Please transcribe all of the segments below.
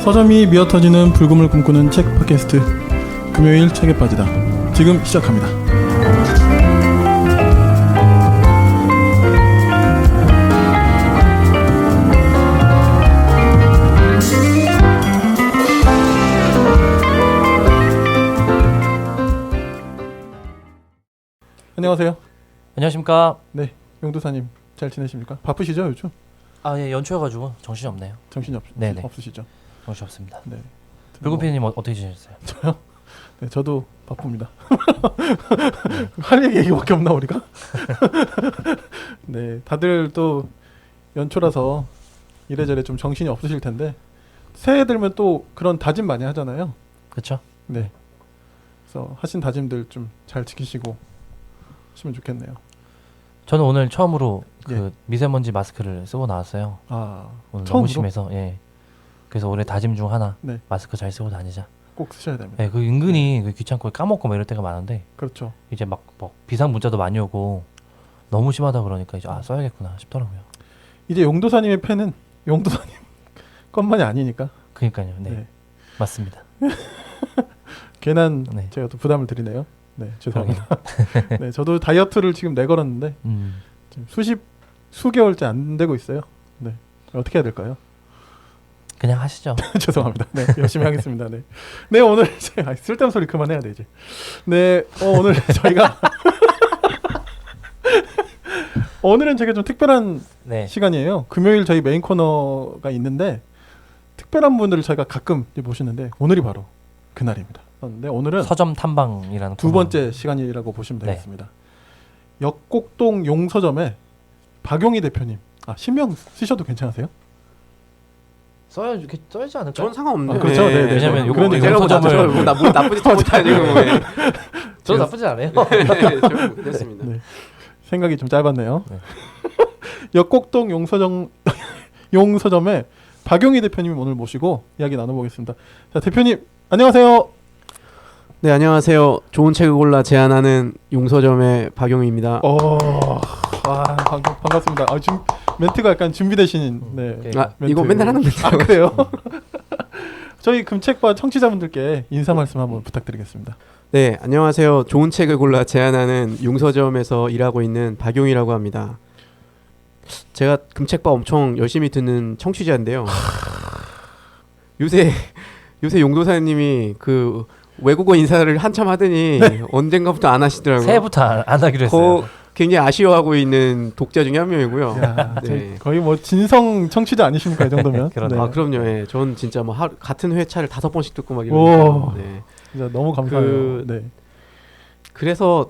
서점이 미어터지는 불금을 꿈꾸는 책 팟캐스트 금요일 책에 빠지다 지금 시작합니다. 안녕하세요. 안녕하십니까. 네, 용도사님 잘 지내십니까? 바쁘시죠 요즘? 예, 연초여가지고 정신이 없네요. 정신이 네네. 없으시죠? 정신 없습니다. 네. 불금 PD님 어떻게 지내셨어요? 저요? 네, 저도 바쁩니다. 할 얘기밖에 없나 우리가? 네, 다들 또 연초라서 이래저래 좀 정신이 없으실 텐데 새해 들면 또 그런 다짐 많이 하잖아요. 그렇죠? 네. 그래서 하신 다짐들 좀 잘 지키시고 하시면 좋겠네요. 저는 오늘 처음으로 그 예. 미세먼지 마스크를 쓰고 나왔어요. 아, 오늘 처음으로? 너무 심해서 예. 그래서 올해 다짐 중 하나 네. 마스크 잘 쓰고 다니자. 꼭 쓰셔야 됩니다. 예, 그 은근히 그 귀찮고 까먹고 막 이럴 때가 많은데 그렇죠. 이제 막 비상 문자도 많이 오고 너무 심하다 그러니까 이제 써야겠구나 싶더라고요. 이제 용도사님의 펜은 용도사님 것만이 아니니까. 그러니까요. 네. 네. 맞습니다. 괜한 네. 제가 또 부담을 드리네요. 네, 죄송합니다. 네, 저도 다이어트를 지금 내걸었는데 지금 수개월째 안 되고 있어요. 네, 어떻게 해야 될까요? 그냥 하시죠. 죄송합니다. 네, 열심히 하겠습니다. 네, 네 오늘 쓸데없는 소리 그만해야 돼 이제. 네, 오늘 저희가 오늘은 제가 좀 특별한 네. 시간이에요. 금요일 저희 메인 코너가 있는데 특별한 분들을 저희가 가끔 모시는데 오늘이 바로 그날입니다. 근데 오늘은 서점 탐방이라는 두 번째 시간이라고 보시면 되겠습니다. 역곡동 용서점의 박용희 대표님. 신명 쓰셔도 괜찮으세요? 써야지 않을까요? 전 상관없네요. 그렇죠. 네, 네. 왜냐면 그런 요거 제가 뭐 용서점을 나쁘지 못하니고 저 나쁘지 않아요. 됐습니다. 네. 생각이 좀 짧았네요. 네. 역곡동 용서점의 박용희 대표님 오늘 모시고 이야기 나눠보겠습니다. 자, 대표님 안녕하세요. 네, 안녕하세요. 좋은 책을 골라 제안하는 용서점의 박용희입니다. 반갑습니다. 지금 멘트가 약간 준비되신 네. 이거 맨날 하는 멘트예요. 그래요? 저희 금책바 청취자분들께 인사 말씀 한번 부탁드리겠습니다. 네, 안녕하세요. 좋은 책을 골라 제안하는 용서점에서 일하고 있는 박용희라고 합니다. 제가 금책바 엄청 열심히 듣는 청취자인데요. 요새 용도사님이 그 외국어 인사를 한참 하더니 언젠가부터 안 하시더라고요. 새해부터 안 하기로 했어요. 굉장히 아쉬워하고 있는 독자 중에 한 명이고요. 야, 네. 거의 뭐 진성 청취자 아니십니까 이 정도면? 그러네. 네. 그럼요. 예. 전 진짜 뭐 같은 회차를 5번씩 듣고 막 오. 이러니까. 네. 진짜 너무 감사해요. 네. 그래서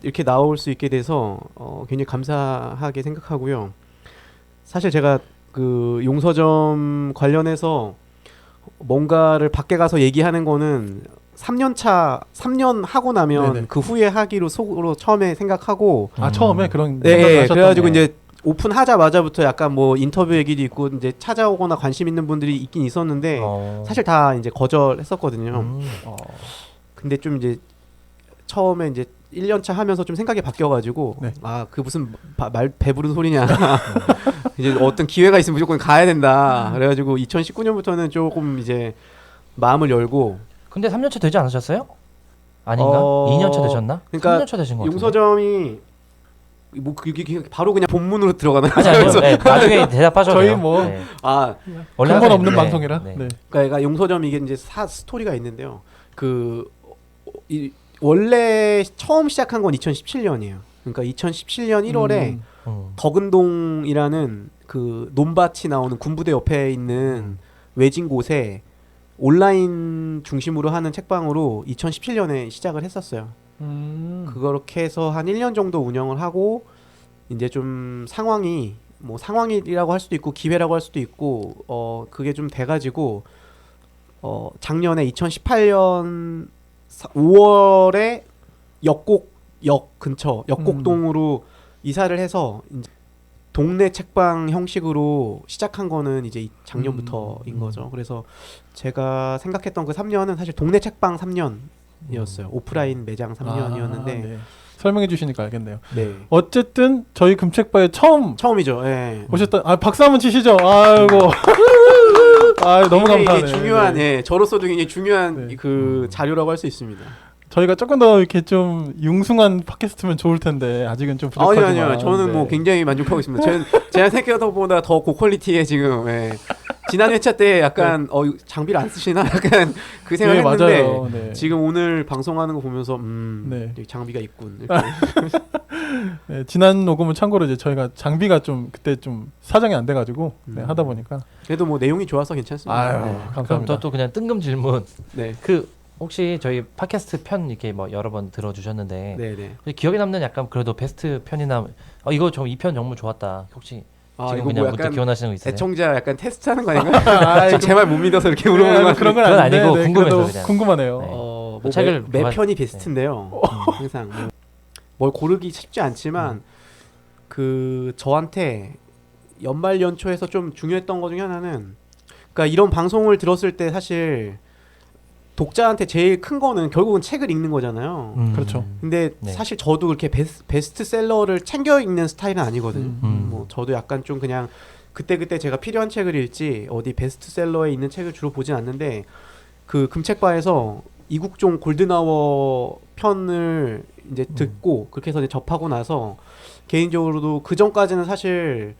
이렇게 나올 수 있게 돼서 굉장히 감사하게 생각하고요. 사실 제가 그 용서점 관련해서 뭔가를 밖에 가서 얘기하는 거는 3년 하고 나면 네네. 그 후에 하기로 속으로 처음에 생각하고 처음에 그런 네, 생각을 하셨던 그래가지고 거. 이제 오픈하자마자부터 약간 뭐 인터뷰 얘기도 있고 이제 찾아오거나 관심 있는 분들이 있긴 있었는데 사실 다 이제 거절했었거든요. 근데 좀 이제 처음에 이제 1년차 하면서 좀 생각이 바뀌어가지고 네. 그 무슨 말 배부른 소리냐 이제 어떤 기회가 있으면 무조건 가야 된다. 그래가지고 2019년부터는 조금 이제 마음을 열고. 근데 3년차 되지 않으셨어요? 아닌가? 2년차 되셨나? 그러니까 3년차 되신 것 같은데. 용서점이 뭐 그게 바로 그냥 본문으로 들어가나요? 아니요. 네, 나중에 대답하셔도 저희 돼요. 뭐 네. 원래 항상 없는 네, 방송이라. 네. 네. 그러니까 용서점 이게 이제 스토리가 있는데요. 원래 처음 시작한 건 2017년이에요. 그러니까 2017년 1월에 덕은동이라는 그 논밭이 나오는 군부대 옆에 있는 외진 곳에 온라인 중심으로 하는 책방으로 2017년에 시작을 했었어요. 그렇게 해서 한 1년 정도 운영을 하고 이제 좀 상황이라고 할 수도 있고 기회라고 할 수도 있고 그게 좀 돼가지고 작년에 2018년 5월에 역곡역 근처 역곡동으로 이사를 해서 이제 동네 책방 형식으로 시작한 거는 이제 작년부터인 거죠. 그래서 제가 생각했던 그 3년은 사실 동네 책방 3년이었어요. 오프라인 매장 3년이었는데 네. 설명해 주시니까 알겠네요. 네. 어쨌든 저희 금책바에 처음이죠. 예. 오셨던 박수 한번 치시죠. 아이고. 아, 너무 굉장히 감사하네. 이게 중요한, 네. 예, 저로서도 굉장히 중요한 네. 그 자료라고 할 수 있습니다. 저희가 조금 더 이렇게 좀 융숭한 팟캐스트면 좋을 텐데 아직은 좀 아니요, 부족하지만. 아니요. 저는 뭐 네. 굉장히 만족하고 있습니다. 제가 생각하던 것보다 더 고퀄리티의 지금, 예. 지난 회차 때 약간 장비를 안 쓰시나 약간 그 네, 생각했는데 맞아요. 네. 지금 오늘 방송하는 거 보면서 네. 여기 장비가 있군. 이렇게. 네, 지난 녹음은 참고로 이제 저희가 장비가 좀 그때 좀 사정이 안 돼가지고 네, 하다 보니까. 그래도 뭐 내용이 좋아서 괜찮습니다. 아유, 네. 그럼 감사합니다. 또 그냥 뜬금 질문. 네. 그 혹시 저희 팟캐스트 편 이렇게 뭐 여러 번 들어주셨는데 네, 네. 혹시 기억에 남는 약간 그래도 베스트 편이나 이거 좀 이 편 너무 좋았다. 혹시 아, 지금 이거 그냥 뭐 문득 약간 기억나시는 거 있으세요? 애청자 약간 테스트하는 거 아닌가? 지금 제 말 못 믿어서 이렇게 물어보는 거 그런 건 그건 아닌데, 아니고 네, 궁금해서 그래도 그냥. 궁금하네요. 네. 뭐 책을 매 좋아- 편이 베스트인데요. 항상 뭘 고르기 쉽지 않지만 그 저한테 연말 연초에서 좀 중요했던 것 중에 하나는, 그러니까 이런 방송을 들었을 때 사실 독자한테 제일 큰 거는 결국은 책을 읽는 거잖아요. 그렇죠. 근데 네. 사실 저도 그렇게 베스트셀러를 챙겨 읽는 스타일은 아니거든요. 뭐 저도 약간 좀 그냥 그때그때 제가 필요한 책을 읽지 어디 베스트셀러에 있는 책을 주로 보진 않는데, 그 금책바에서 이국종 골든아워 편을 이제 듣고 그렇게 해서 이제 접하고 나서 개인적으로도 그 전까지는 사실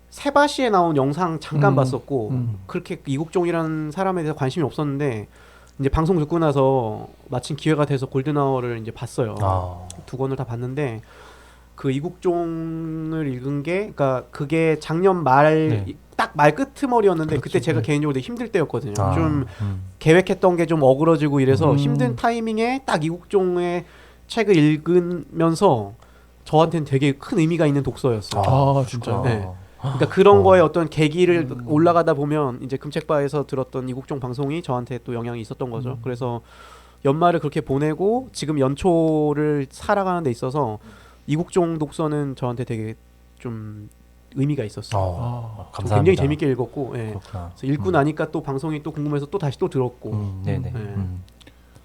세바시에 나온 영상 잠깐 봤었고 그렇게 이국종이라는 사람에 대해서 관심이 없었는데 이제 방송 듣고 나서 마침 기회가 돼서 골든아워를 이제 봤어요. 두 권을 다 봤는데 그 이국종을 읽은 게, 그러니까 그게 작년 말 딱 말 끄트머리였는데 그렇죠. 그때 제가 네. 개인적으로 되게 힘들 때였거든요. 아, 좀 계획했던 게 좀 어그러지고 이래서 힘든 타이밍에 딱 이국종의 책을 읽으면서 저한테는 되게 큰 의미가 있는 독서였어요. 아, 진짜요? 네. 그러니까 그런 거에 어떤 계기를 올라가다 보면 이제 금책바에서 들었던 이국종 방송이 저한테 또 영향이 있었던 거죠. 그래서 연말을 그렇게 보내고 지금 연초를 살아가는 데 있어서 이국종 독서는 저한테 되게 좀 의미가 있었어요. 감사합니다. 굉장히 재밌게 읽었고, 예. 그렇구나. 그래서 읽고 나니까 또 방송이 또 궁금해서 또 다시 또 들었고. 네네. 네.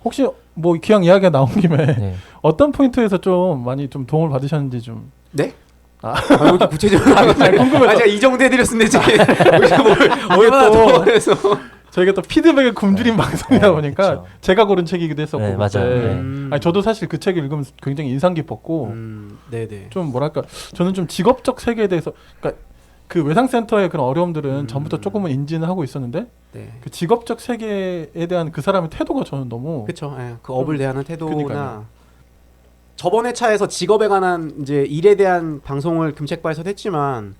혹시 뭐 기왕 이야기가 나온 김에 네. 어떤 포인트에서 좀 많이 좀 도움을 받으셨는지 좀. 네? 왜 이렇게 구체적으로 궁금해서. 제가 이 정도 해드렸는데 지금 얼마나 더 해서. 저희가 또 피드백을 굶주린 방송이다 네, 보니까 그쵸. 제가 고른 책이기도 했었고. 네, 맞아요. 그때. 네. 아니, 저도 사실 그 책을 읽으면서 굉장히 인상 깊었고 네네. 좀 뭐랄까 저는 좀 직업적 세계에 대해서, 그러니까 그 외상센터의 그런 어려움들은 전부터 조금은 인지는 하고 있었는데 네. 그 직업적 세계에 대한 그 사람의 태도가 저는 너무 그렇죠. 예. 그 업을 대하는 태도나 그러니까요. 저번 회차에서 직업에 관한 이제 일에 대한 방송을 금책바에서 했지만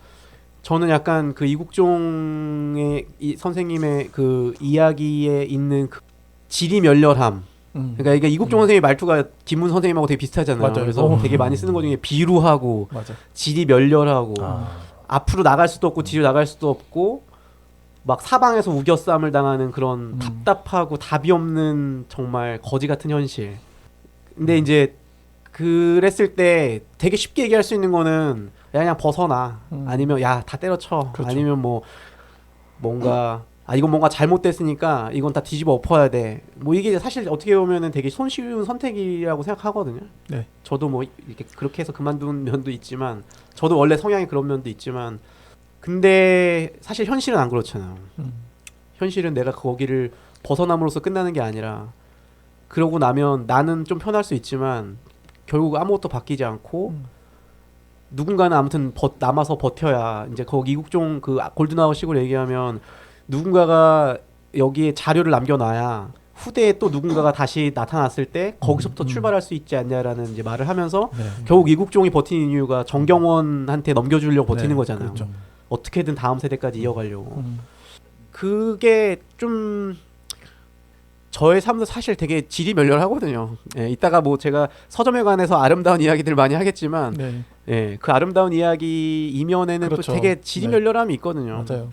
저는 약간 그 이국종의 선생님의 그 이야기에 있는 그 지리멸렬함. 그러니까 이게 이국종 선생님 말투가 김문 선생님하고 되게 비슷하잖아요. 맞아요. 그래서 되게 많이 쓰는 것 중에 비루하고 맞아. 지리멸렬하고 앞으로 나갈 수도 없고 뒤로 나갈 수도 없고 막 사방에서 우겨쌈을 당하는 그런 답답하고 답이 없는 정말 거지 같은 현실. 근데 이제 그랬을 때 되게 쉽게 얘기할 수 있는 거는 야 그냥 벗어나, 아니면 야 다 때려쳐, 그렇죠. 아니면 뭐 뭔가 이건 뭔가 잘못됐으니까 이건 다 뒤집어 엎어야 돼. 뭐 이게 사실 어떻게 보면은 되게 손쉬운 선택이라고 생각하거든요. 네. 저도 뭐 이렇게 그렇게 해서 그만둔 면도 있지만, 저도 원래 성향이 그런 면도 있지만, 근데 사실 현실은 안 그렇잖아요. 현실은 내가 거기를 벗어남으로써 끝나는 게 아니라, 그러고 나면 나는 좀 편할 수 있지만 결국 아무것도 바뀌지 않고 누군가는 아무튼 남아서 버텨야, 이제 거기 이국종 그 골든아워 식으로 얘기하면 누군가가 여기에 자료를 남겨놔야 후대에 또 누군가가 다시 나타났을 때 거기서부터 출발할 수 있지 않냐라는 이제 말을 하면서 결국 이국종이 버티는 이유가 정경원한테 넘겨주려고 버티는 거잖아요. 그렇죠. 어떻게든 다음 세대까지 이어가려고. 그게 좀 저의 삶도 사실 되게 지리멸렬하거든요. 예, 이따가 뭐 제가 서점에 관해서 아름다운 이야기들 많이 하겠지만, 네. 예, 그 아름다운 이야기 이면에는 그렇죠. 또 되게 지리멸렬함이 있거든요. 맞아요.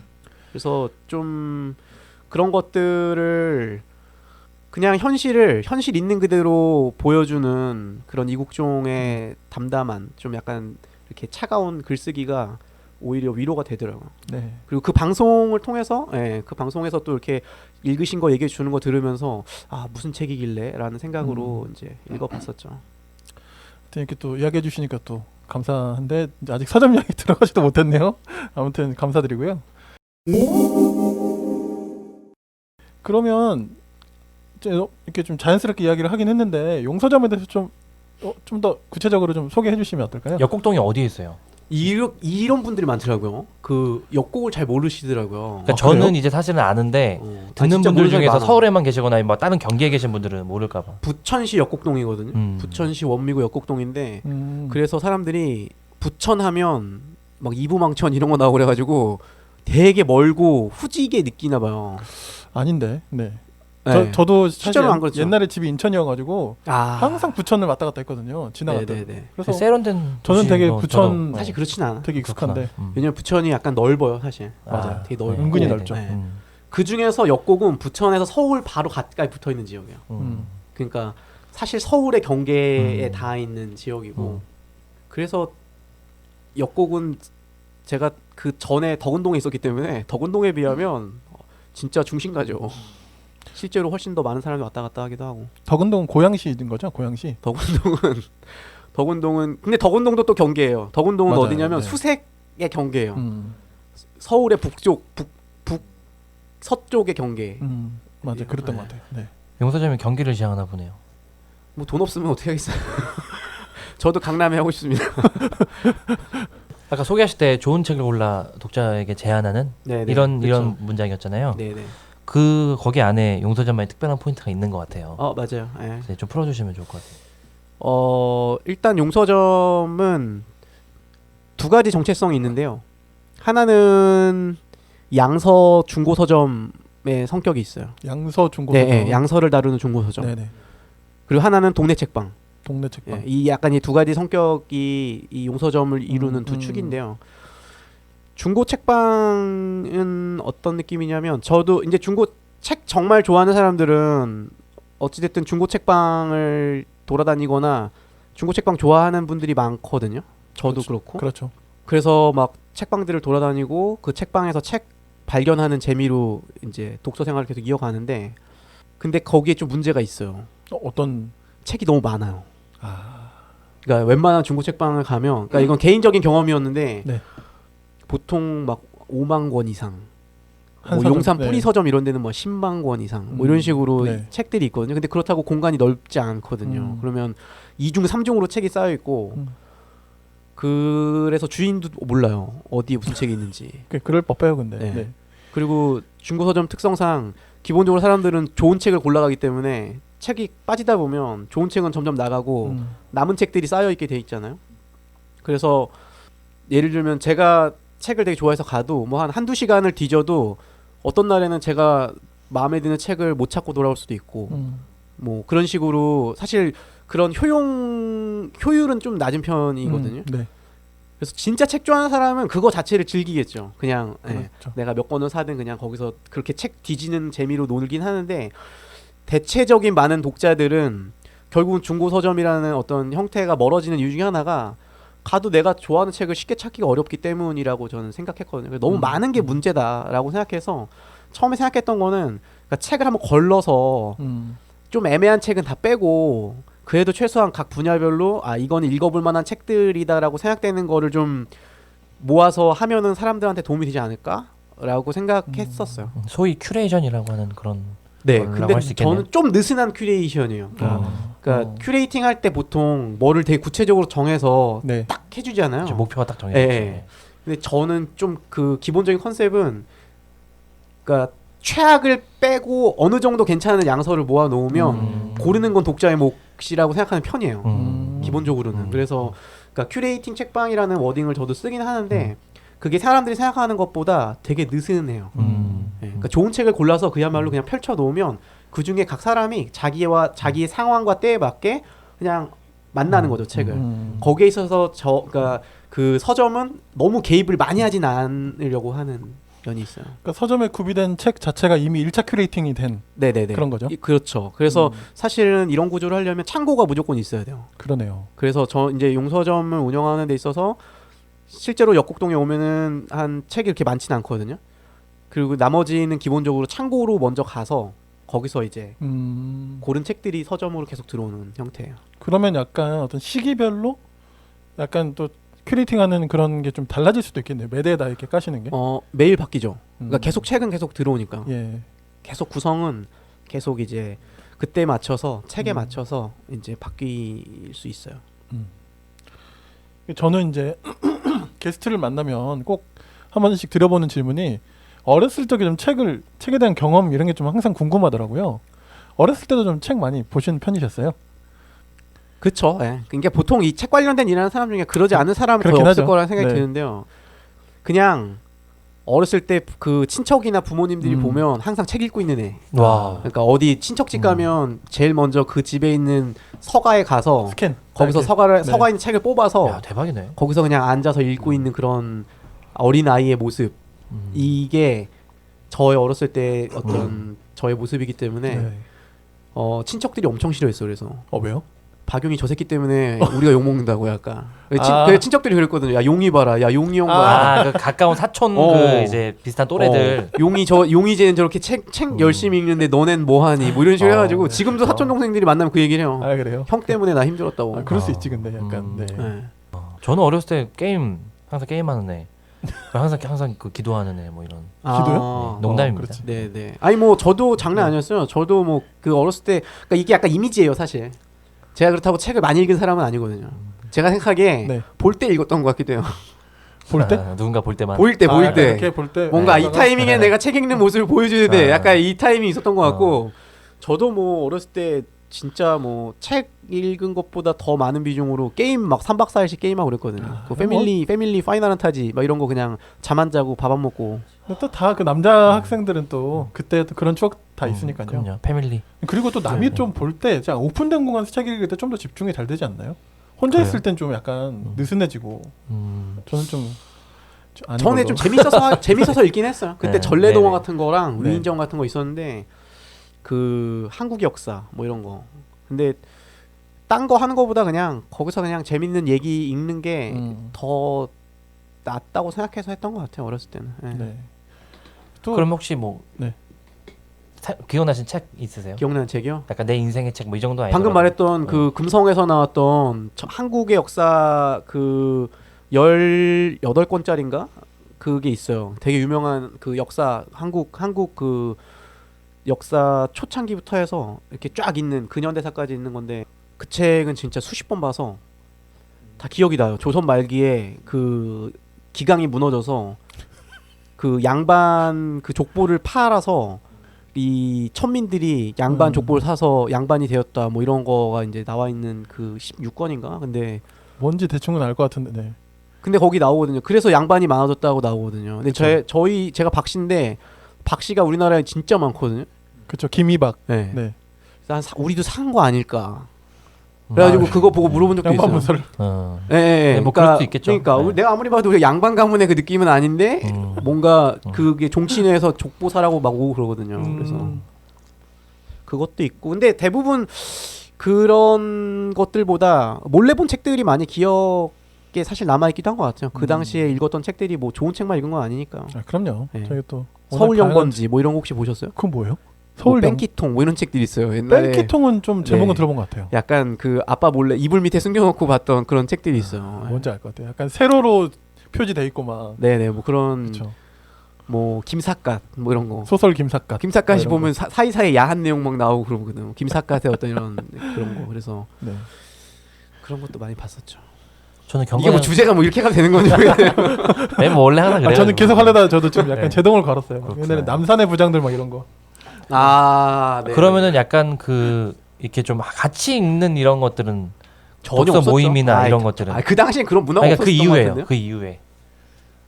그래서 좀 그런 것들을 그냥 현실 있는 그대로 보여주는 그런 이국종의 담담한, 좀 약간 이렇게 차가운 글쓰기가 오히려 위로가 되더라고요. 네. 그리고 그 방송을 통해서, 그 방송에서 또 이렇게 읽으신 거 얘기해 주는 거 들으면서 무슨 책이길래라는 생각으로 이제 읽어봤었죠. 이렇게 또 이야기해 주시니까 또 감사한데 아직 서점 이야기 들어가지도 못했네요. 아무튼 감사드리고요. 그러면 이제 이렇게 좀 자연스럽게 이야기를 하긴 했는데 용서점에 대해서 좀 더 구체적으로 좀 소개해 주시면 어떨까요? 역곡동이 어디에 있어요? 이런 분들이 많더라고요. 그 역곡을 잘 모르시더라고요. 그러니까 저는 이제 사실은 아는데 듣는 진짜 분들 모르는 사람이 중에서 많아. 서울에만 계시거나 뭐 다른 경기에 계신 분들은 모를까봐. 부천시 역곡동이거든요. 부천시 원미구 역곡동인데 그래서 사람들이 부천하면 막 이부망천 이런 거 나오고 그래가지고 되게 멀고 후지게 느끼나 봐요. 아닌데. 네. 네. 저도 사실 실제로 안 그렇죠. 옛날에 집이 인천이어가지고 항상 부천을 왔다 갔다 했거든요. 지나갈 때. 네네네. 그래서 세련된 저는 되게 도시로 부천 저도, 사실 그렇진 않아. 되게 익숙한데. 왜냐면 부천이 약간 넓어요, 사실. 맞아요. 되게 넓고. 은근히 넓죠. 네. 그 중에서 역곡은 부천에서 서울 바로 가까이 붙어 있는 지역이에요. 그러니까 사실 서울의 경계에 닿아 있는 지역이고. 그래서 역곡은 제가 그 전에 덕은동에 있었기 때문에 덕은동에 비하면 진짜 중심가죠. 실제로 훨씬 더 많은 사람이 왔다 갔다 하기도 하고. 덕은동은 고양시인 거죠? 고양시. 덕은동은 근데 덕은동도 또 경계예요. 덕은동은 맞아요. 어디냐면 네. 수색의 경계예요. 음. 서울의 북쪽 서쪽의 경계. 맞아, 그랬던 네. 것 같아요. 네. 용서점이 경기를 지향하나 보네요. 뭐 돈 없으면 어떻게 하겠어요. 저도 강남에 하고 싶습니다. 아까 소개하실 때 좋은 책을 골라 독자에게 제안하는 네네, 이런 그렇죠. 문장이었잖아요. 네네. 그 거기 안에 용서점만의 특별한 포인트가 있는 것 같아요. 맞아요. 네. 네, 좀 풀어주시면 좋을 것 같아요. 일단 용서점은 두 가지 정체성이 있는데요. 하나는 양서 중고 서점의 성격이 있어요. 양서 중고 네, 서점. 양서를 다루는 중고 서점. 네네. 그리고 하나는 동네 책방. 동네 책방. 이 약간 이 두 가지 성격이 이 용서점을 이루는 두 축인데요. 중고 책방은 어떤 느낌이냐면 저도 이제 중고 책 정말 좋아하는 사람들은 어찌됐든 중고 책방을 돌아다니거나 중고 책방 좋아하는 분들이 많거든요. 저도 그렇죠. 그렇고. 그렇죠. 그래서 막 책방들을 돌아다니고 그 책방에서 책 발견하는 재미로 이제 독서 생활을 계속 이어가는데 근데 거기에 좀 문제가 있어요. 어떤 책이 너무 많아요. 그러니까 웬만한 중고 책방을 가면 그러니까 이건 개인적인 경험이었는데 네. 보통 막 5만 권 이상 한 뭐 서점, 용산 네. 뿌리 서점 이런 데는 뭐 10만 권 이상 뭐 이런 식으로 네. 책들이 있거든요. 근데 그렇다고 공간이 넓지 않거든요. 그러면 2중 3중으로 책이 쌓여 있고 그래서 주인도 몰라요. 어디에 무슨 책이 있는지. 그럴 법해요, 근데. 네. 네. 그리고 중고 서점 특성상 기본적으로 사람들은 좋은 책을 골라가기 때문에 책이 빠지다 보면 좋은 책은 점점 나가고 남은 책들이 쌓여 있게 돼 있잖아요. 그래서 예를 들면 제가 책을 되게 좋아해서 가도 뭐 한 한두 시간을 뒤져도 어떤 날에는 제가 마음에 드는 책을 못 찾고 돌아올 수도 있고 뭐 그런 식으로 사실 그런 효율은 좀 낮은 편이거든요. 네. 그래서 진짜 책 좋아하는 사람은 그거 자체를 즐기겠죠. 그냥 그렇죠. 내가 몇 권을 사든 그냥 거기서 그렇게 책 뒤지는 재미로 놀긴 하는데 대체적인 많은 독자들은 결국은 중고 서점이라는 어떤 형태가 멀어지는 이유 중에 하나가 가도 내가 좋아하는 책을 쉽게 찾기가 어렵기 때문이라고 저는 생각했거든요. 너무 많은 게 문제다라고 생각해서 처음에 생각했던 거는 그러니까 책을 한번 걸러서 좀 애매한 책은 다 빼고 그래도 최소한 각 분야별로 이건 읽어볼 만한 책들이다라고 생각되는 거를 좀 모아서 하면은 사람들한테 도움이 되지 않을까라고 생각했었어요. 소위 큐레이션이라고 하는 그런 네, 거라고 근데 할수 있겠네요. 저는 좀 느슨한 큐레이션이에요. 그러니까 큐레이팅 할 때 보통 뭐를 되게 구체적으로 정해서 네. 딱 해주잖아요. 그렇죠, 목표가 딱 정해져 예, 있죠. 예. 근데 저는 좀 그 기본적인 컨셉은 그러니까 최악을 빼고 어느 정도 괜찮은 양서를 모아 놓으면 고르는 건 독자의 몫이라고 생각하는 편이에요. 기본적으로는. 그래서 그러니까 큐레이팅 책방이라는 워딩을 저도 쓰긴 하는데 그게 사람들이 생각하는 것보다 되게 느슨해요. 예, 그러니까 좋은 책을 골라서 그야말로 그냥 펼쳐 놓으면 그 중에 각 사람이 자기의 상황과 때에 맞게 그냥 만나는 거죠, 책을. 거기에 있어서 그러니까 그 서점은 너무 개입을 많이 하진 않으려고 하는 면이 있어요. 그러니까 서점에 구비된 책 자체가 이미 1차 큐레이팅이 된 네네네. 그런 거죠. 그렇죠. 그래서 사실은 이런 구조를 하려면 창고가 무조건 있어야 돼요. 그러네요. 그래서 저 이제 용서점을 운영하는 데 있어서 실제로 역곡동에 오면은 한 책이 이렇게 많지는 않거든요. 그리고 나머지는 기본적으로 창고로 먼저 가서 거기서 이제 고른 책들이 서점으로 계속 들어오는 형태예요. 그러면 약간 어떤 시기별로 약간 또 큐레이팅하는 그런 게 좀 달라질 수도 있겠네요. 매대에다 이렇게 까시는 게. 매일 바뀌죠. 그러니까 계속 책은 계속 들어오니까. 예. 계속 구성은 계속 이제 그때 맞춰서 책에 맞춰서 이제 바뀔 수 있어요. 저는 이제 게스트를 만나면 꼭 한 번씩 드려보는 질문이 어렸을 적에 좀 책에 대한 경험 이런 게 좀 항상 궁금하더라고요. 어렸을 때도 좀 책 많이 보시는 편이셨어요? 그렇죠. 예. 그러니까 보통 이 책 관련된 일하는 사람 중에 그러지 않은 사람은 거의 그렇긴 없을 하죠. 거라는 생각이 네. 드는데요. 그냥 어렸을 때 그 친척이나 부모님들이 보면 항상 책 읽고 있는 애. 와. 그러니까 어디 친척집 가면 제일 먼저 그 집에 있는 서가에 가서 스캔 거기서 이렇게. 네. 서가에 있는 책을 뽑아서 야, 대박이네. 거기서 그냥 앉아서 읽고 있는 그런 어린 아이의 모습. 이게 저의 어렸을 때 어떤 저의 모습이기 때문에 네. 친척들이 엄청 싫어했어. 그래서 왜요? 박용이 저 새끼 때문에 우리가 욕 먹는다고 약간. 아. 그 친척들이 그랬거든요. 야 용이 봐라. 야 용이 형 봐라. 아, 그 가까운 사촌 어. 그 이제 비슷한 또래들. 용이 쟤는 저렇게 책 열심히 읽는데 너넨 뭐하니? 뭐 이런 식으로 해가지고 지금도 사촌 동생들이 만나면 그 얘기를 해요. 아 그래요? 형 때문에 나 힘들었다고. 그럴 수 있지 근데 약간 네. 네. 저는 어렸을 때 항상 게임하는 애. 항상 그 기도하는 애 뭐 이런. 기도요? 네, 농담입니다. 그렇지. 네네. 아니 뭐 저도 장난 아니었어요. 저도 뭐 그 어렸을 때 그러니까 이게 약간 이미지예요 사실. 제가 그렇다고 책을 많이 읽은 사람은 아니거든요. 제가 생각하기에 네. 볼 때 읽었던 것 같기도 해요. 볼 때? 누군가 볼 때만. 보일 때 보일 약간 때. 이렇게 볼 때 뭔가 네. 이 타이밍에 내가 책 읽는 모습을 보여줘야 돼. 아. 약간 이 타이밍이 있었던 것 같고 저도 뭐 어렸을 때 진짜 뭐 책 읽은 것보다 더 많은 비중으로 게임 막 3박 4일씩 게임하고 그랬거든요. 그 패밀리 파이널 판타지 막 이런 거 그냥 잠 안 자고 밥 안 먹고. 또 다 그 남자 학생들은 또 그때 또 그런 추억 다 있으니까요. 그럼요. 패밀리. 그리고 또 남이 네. 좀 볼 때 오픈된 공간에서 책 읽을 때 좀 더 집중이 잘 되지 않나요? 혼자 그래요? 있을 땐 좀 약간 느슨해지고 저는 좀 아닌 전에 걸로. 좀 재밌어서 읽긴 했어요. 그때 네. 전래동화 네네. 같은 거랑 네. 위인전 같은 거 있었는데 그 한국 역사 뭐 이런 거. 근데 딴 거 하는 거보다 그냥 거기서 그냥 재밌는 얘기 읽는 게 더 낫다고 생각해서 했던 것 같아요. 어렸을 때는. 네. 네. 또 그럼 혹시 뭐 네. 기억나신 책 있으세요? 기억나는 책이요? 약간 내 인생의 책 뭐 이 정도 아니에요? 방금 말했던 그 금성에서 나왔던 한국의 역사 그 18권짜리인가? 그게 있어요. 되게 유명한 그 역사 한국 그 역사 초창기부터 해서 이렇게 쫙 있는 근현대사까지 있는 건데 그 책은 진짜 수십 번 봐서 다 기억이 나요. 조선 말기에 그 기강이 무너져서 그 양반 그 족보를 팔아서 이 천민들이 양반 족보를 사서 양반이 되었다 뭐 이런 거가 이제 나와 있는 그 16권인가? 근데 뭔지 대충은 알 것 같은데. 네. 거기 나오거든요. 그래서 양반이 많아졌다고 나오거든요. 근데 그쵸. 제가 박씨인데 박씨가 우리나라에 진짜 많거든요. 그렇죠. 김이박. 네. 네. 우리도 산 거 아닐까. 그래가지고 그거 보고 물어본 적도 양반 있어요. 문서를. 예, 예. 네, 뭐 그럴 수도 있겠죠. 그러니까 네. 내가 아무리 봐도 양반 가문의 그 느낌은 아닌데 뭔가 그게 종친회에서 족보사라고 막 오고 그러거든요. 그래서 그것도 있고 근데 대부분 그런 것들보다 몰래 본 책들이 많이 기억에 사실 남아있기도 한 것 같아요. 그 당시에 읽었던 책들이 뭐 좋은 책만 읽은 건 아니니까. 아, 그럼요. 네. 저희 또 서울연건지 뭐 이런 거 혹시 보셨어요? 그건 뭐예요? 뭐 서울 뺑기통 뭐 이런 책들이 있어요. 옛날에 뺑기통은 좀 제목은 네. 들어본 것 같아요. 약간 그 아빠 몰래 이불 밑에 숨겨놓고 봤던 그런 책들이 있어요. 뭔지 알 것 같아요. 약간 세로로 표지돼 있고 막. 네네 뭐 그런 그렇죠. 뭐 김삿갓 뭐 이런 거. 소설 김삿갓. 김삿갓이 이런 보면 사이사이 야한 내용 막 나오고 그러거든요. 김삿갓의 어떤 이런 그런 거. 그래서 네. 그런 것도 많이 봤었죠. 저는 이게 뭐 주제가 뭐 이렇게 가도 되는 건지 모르겠네요. 네, 뭐 원래 항상 그래요. 저는 계속 하려다 저도 지금 약간 네. 제동을 걸었어요. 그렇구나. 옛날에 남산의 부장들 막 이런 거. 네. 그러면은 약간 그 이렇게 좀 같이 읽는 이런 것들은 전혀 독서 없었죠. 모임이나 이런 것들은 그 당시엔 그런 문화가 그러니까 그 없었던 것 이후에요. 같은데요. 그 이후에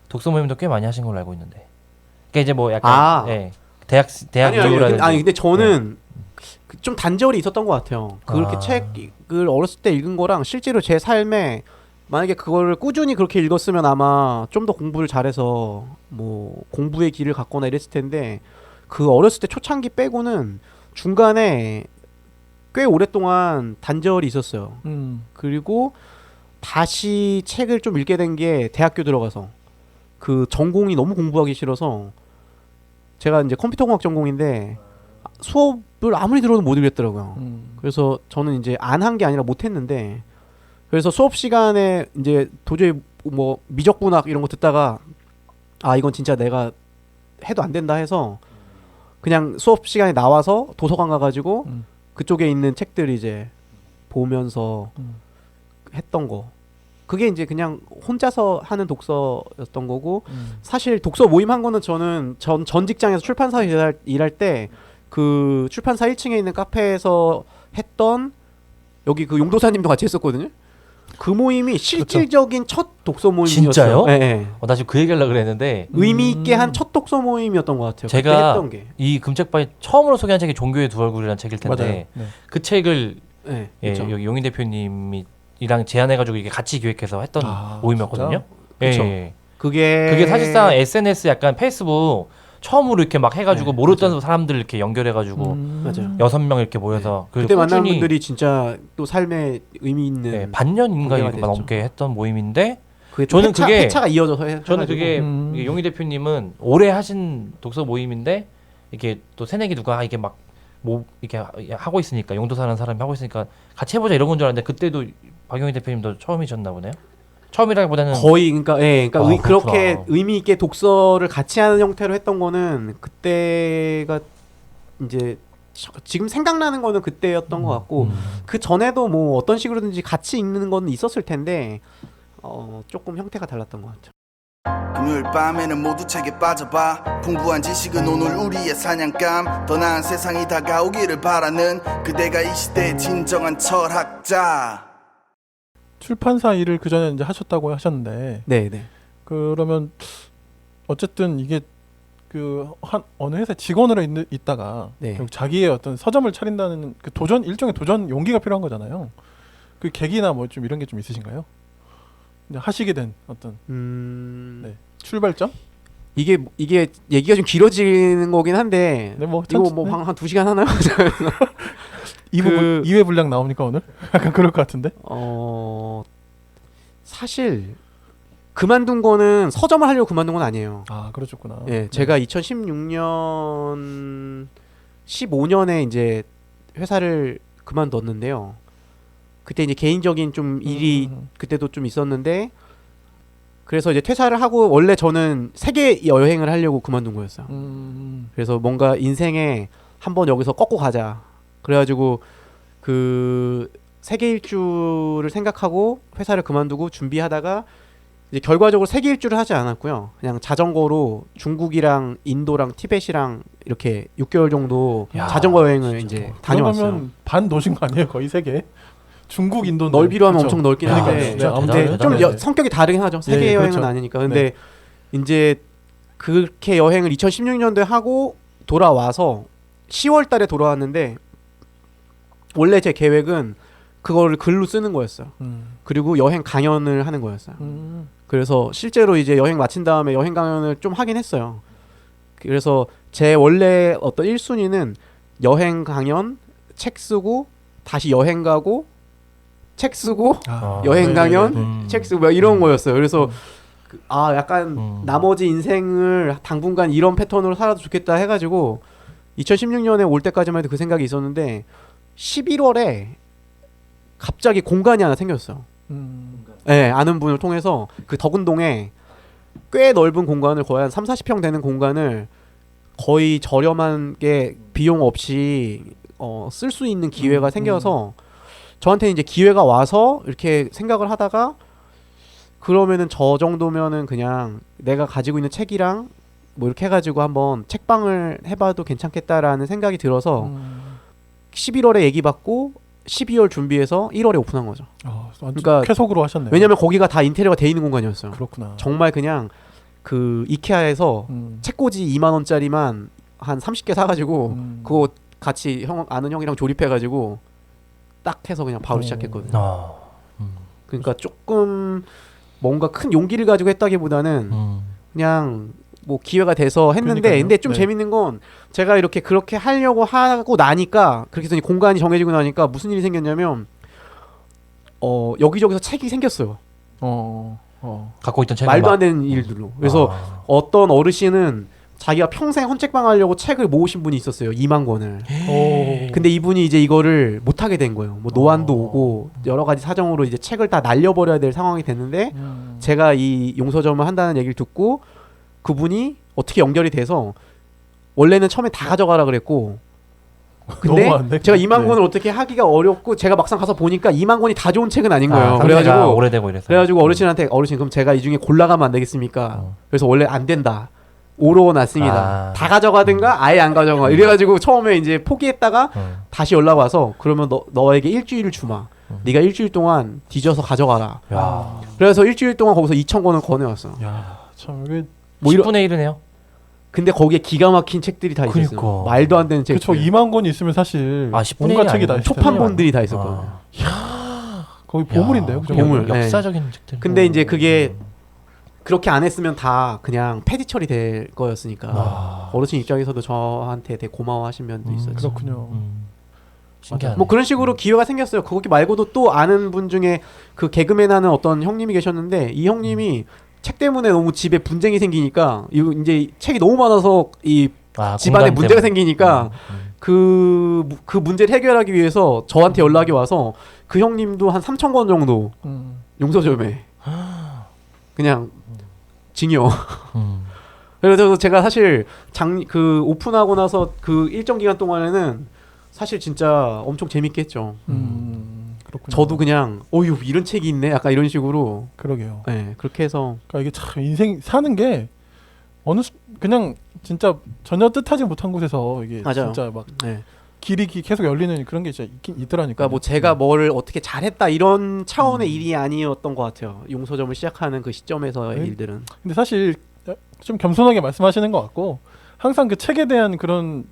독서 모임도 꽤 많이 하신 걸로 알고 있는데. 그러니까 이제 뭐 약간 예. 대학 이후라든지. 근데 저는 좀 단절이 있었던 것 같아요. 그렇게 아. 책을 어렸을 때 읽은 거랑 실제로 제 삶에 만약에 그거를 꾸준히 그렇게 읽었으면 아마 좀 더 공부를 잘해서 뭐 공부의 길을 갔거나 이랬을 텐데 그 어렸을 때 초창기 빼고는 중간에 꽤 오랫동안 단절이 있었어요. 그리고 다시 책을 좀 읽게 된 게 대학교 들어가서 그 전공이 너무 공부하기 싫어서 제가 이제 컴퓨터공학 전공인데 수업을 아무리 들어도 못 읽겠더라고요. 그래서 저는 이제 안 한 게 아니라 못 했는데 그래서 수업 시간에 이제 도저히 뭐 미적분학 이런 거 듣다가 아 이건 진짜 내가 해도 안 된다 해서 그냥 수업 시간에 나와서 도서관 가가지고 음. 그쪽에 있는 책들 이제 보면서 했던 거. 그게 이제 그냥 혼자서 하는 독서였던 거고 사실 독서 모임 한 거는 저는 전 직장에서 출판사 일할 때 그 출판사 1층에 있는 카페에서 했던 여기 그 용도사님도 같이 했었거든요. 그 모임이 실질적인 첫 독서 모임이었어요. 진짜요? 네, 네. 나 지금 그 얘기하려고 그랬는데 의미 있게 한 첫 독서 모임이었던 것 같아요. 제가 그때 했던 게. 이 금책방에 처음으로 소개한 책이 종교의 두 얼굴이라는 책일 텐데 맞아요. 네. 그 책을 네, 예, 그렇죠. 여기 용인 대표님이 이랑 제안해가지고 이게 같이 기획해서 했던 모임이었거든요. 그쵸. 예. 그게 사실상 SNS 약간 페이스북 처음으로 이렇게 막 해가지고 네, 모르던 맞아요. 사람들 이렇게 연결해가지고 맞아요. 6명 이렇게 모여서 그래서 그때 만난 꾸준히 분들이 진짜 또 삶에 의미 있는 네, 반년인가 관계가 이렇게 됐죠. 넘게 했던 모임인데 그게 저는 그게- 회차가 이어져서 저는 그게 음. 이게 용희 대표님은 오래 하신 독서 모임인데 이게 또 새내기 누가 이게 막 뭐 이렇게 하고 있으니까 용도사라는 사람이 하고 있으니까 같이 해보자 이런 건 줄 알았는데 그때도 박용희 대표님도 처음이셨나 보네요. 처음이라기보다는 거의 그러니까 예 그러니까 아, 그렇게 그렇구나. 의미 있게 독서를 같이 하는 형태로 했던 거는 그때가 이제 지금 생각나는 거는 그때였던 것 같고 그 전에도 뭐 어떤 식으로든지 같이 읽는 건 있었을 텐데 조금 형태가 달랐던 것 같아요. 금요일 밤에는 모두 책에 빠져봐 풍부한 지식은 오늘 우리의 사냥감 더 나은 세상이 다가오기를 바라는 그대가 이 시대의 진정한 철학자. 출판사 일을 그 전에 이제 하셨다고 하셨는데 네, 네. 그러면 어쨌든 이게 그 한 어느 회사 직원으로 있다가 네. 결국 자기의 어떤 서점을 차린다는 그 도전 일종의 도전 용기가 필요한 거잖아요. 그 계기나 뭐 좀 이런 게 좀 있으신가요? 이제 하시게 된 어떤 네. 출발점? 이게 얘기가 좀 길어지는 거긴 한데 네, 뭐 이거 뭐 한 2시간 하나요? 2회 분량 나옵니까 오늘? 약간 그럴 것 같은데. 사실 그만둔 거는 서점을 하려고 그만둔 건 아니에요. 아 그러셨구나. 예, 제가 2016년 15년에 이제 회사를 그만뒀는데요. 그때 이제 개인적인 좀 일이 그때도 좀 있었는데 그래서 이제 퇴사를 하고 원래 저는 세계 여행을 하려고 그만둔 거였어요. 그래서 뭔가 인생에 한번 여기서 꺾고 가자. 그래가지고 그 세계 일주를 생각하고 회사를 그만두고 준비하다가 이제 결과적으로 세계 일주를 하지 않았고요. 그냥 자전거로 중국이랑 인도랑 티벳이랑 이렇게 6개월 정도 야, 자전거 여행을 이제 다녀왔어요. 그러면 반 도신 거 아니에요? 거의 세 개. 중국, 인도 넓이로 하면 엄청 넓긴 야, 한데 진짜 아무튼 대단하다, 좀 대단하네. 성격이 다르긴 하죠. 세계 예, 여행은 그렇죠. 아니니까. 근데 이제 그렇게 여행을 2016년도에 하고 돌아와서 10월 달에 돌아왔는데 원래 제 계획은 그거를 글로 쓰는 거였어요. 그리고 여행 강연을 하는 거였어요. 그래서 실제로 이제 여행 마친 다음에 여행 강연을 좀 하긴 했어요. 그래서 제 원래 어떤 1순위는 여행 강연, 책 쓰고 다시 여행 가고 책 쓰고 여행 강연, 책 쓰고 막 이런 거였어요. 그래서 약간 나머지 인생을 당분간 이런 패턴으로 살아도 좋겠다 해가지고 2016년에 올 때까지만 해도 그 생각이 있었는데 11월에 갑자기 공간이 하나 생겼어요. 네, 아는 분을 통해서 그 덕운동에 꽤 넓은 공간을 거의 한 30-40평 되는 공간을 거의 저렴한 게 비용 없이 쓸 수 있는 기회가 생겨서 저한테 이제 기회가 와서 이렇게 생각을 하다가 그러면은 저 정도면은 그냥 내가 가지고 있는 책이랑 뭐 이렇게 해가지고 한번 책방을 해봐도 괜찮겠다라는 생각이 들어서 11월에 얘기 받고 12월 준비해서 1월에 오픈한 거죠. 그러니까 쾌속으로 하셨네요. 왜냐면 거기가 다 인테리어가 돼 있는 공간이었어요. 그렇구나. 정말 그냥 그 이케아에서 책꽂이 2만 원짜리만 한 30개 사가지고 그거 같이 아는 형이랑 조립해가지고 딱 해서 그냥 바로 시작했거든요. 그러니까 조금 뭔가 큰 용기를 가지고 했다기보다는 그냥 뭐 기회가 돼서 했는데 그러니까요. 근데 좀 네. 재밌는 건 제가 이렇게 그렇게 하려고 하고 나니까 그렇게 해서 공간이 정해지고 나니까 무슨 일이 생겼냐면 여기저기서 책이 생겼어요. 갖고 있던 책을 말도 막- 안 되는 일들로. 그래서 어떤 어르신은 자기가 평생 헌책방 하려고 책을 모으신 분이 있었어요. 2만 권을. 근데 이분이 이제 이거를 못 하게 된 거예요. 뭐 노안도 오고 여러 가지 사정으로 이제 책을 다 날려버려야 될 상황이 됐는데 제가 이 용서점을 한다는 얘기를 듣고 그분이 어떻게 연결이 돼서 원래는 처음에 다 가져가라 그랬고 근데 너무한데? 제가 2만 네. 권을 어떻게 하기가 어렵고 제가 막상 가서 보니까 2만 권이 다 좋은 책은 아닌 거예요. 상태가 그래가지고 오래되고 이래서. 어르신한테 어르신 그럼 제가 이 중에 골라가면 안 되겠습니까? 그래서 원래 안 된다. 5로 놨습니다. 다 가져가든가 아예 안 가져가. 이래가지고 처음에 이제 포기했다가 다시 연락 와서 그러면 너에게 일주일을 주마. 네가 일주일 동안 뒤져서 가져가라. 야. 그래서 일주일 동안 거기서 2,000권을 권해왔어. 야, 참 이게 뭐 이런- 10분의 1이네요. 근데 거기에 기가 막힌 책들이 다 있었어요. 그러니까. 말도 안 되는 책들. 그쵸 2만 권이 있으면 사실 10분의 온갖 1이 책이 다 아니고 있을 초판본들이 다 있었거든요. 거의 보물인데요. 그 보물. 정도면. 역사적인 책들. 근데 이제 그게 그렇게 안 했으면 다 그냥 폐지 처리될 거였으니까 어르신 입장에서도 저한테 되게 고마워하신 면도 있었죠. 그렇군요. 신기하네. 뭐 그런 식으로 기회가 생겼어요. 거기 말고도 또 아는 분 중에 그 개그맨 하는 어떤 형님이 계셨는데 이 형님이 책 때문에 너무 집에 분쟁이 생기니까 이제 책이 너무 많아서 이 집안에 공간 문제가 때문에. 생기니까 그 문제를 해결하기 위해서 저한테 연락이 와서 그 형님도 한 3,000권 정도 용서점에 그냥 징여. 그래서 제가 사실 그 오픈하고 나서 그 일정 기간 동안에는 사실 진짜 엄청 재밌게 했죠. 그렇군요. 저도 그냥 어휴 이런 책이 있네 약간 이런 식으로 그러게요. 네 그렇게 해서 그러니까 이게 참 인생 사는 게 그냥 진짜 전혀 뜻하지 못한 곳에서 이게 맞아요. 진짜 막 네. 길이 계속 열리는 그런 게 진짜 있긴 있더라니까. 그러니까 뭐 제가 뭐를 어떻게 잘했다 이런 차원의 일이 아니었던 것 같아요. 용서점을 시작하는 그 시점에서의 네. 일들은. 근데 사실 좀 겸손하게 말씀하시는 것 같고 항상 그 책에 대한 그런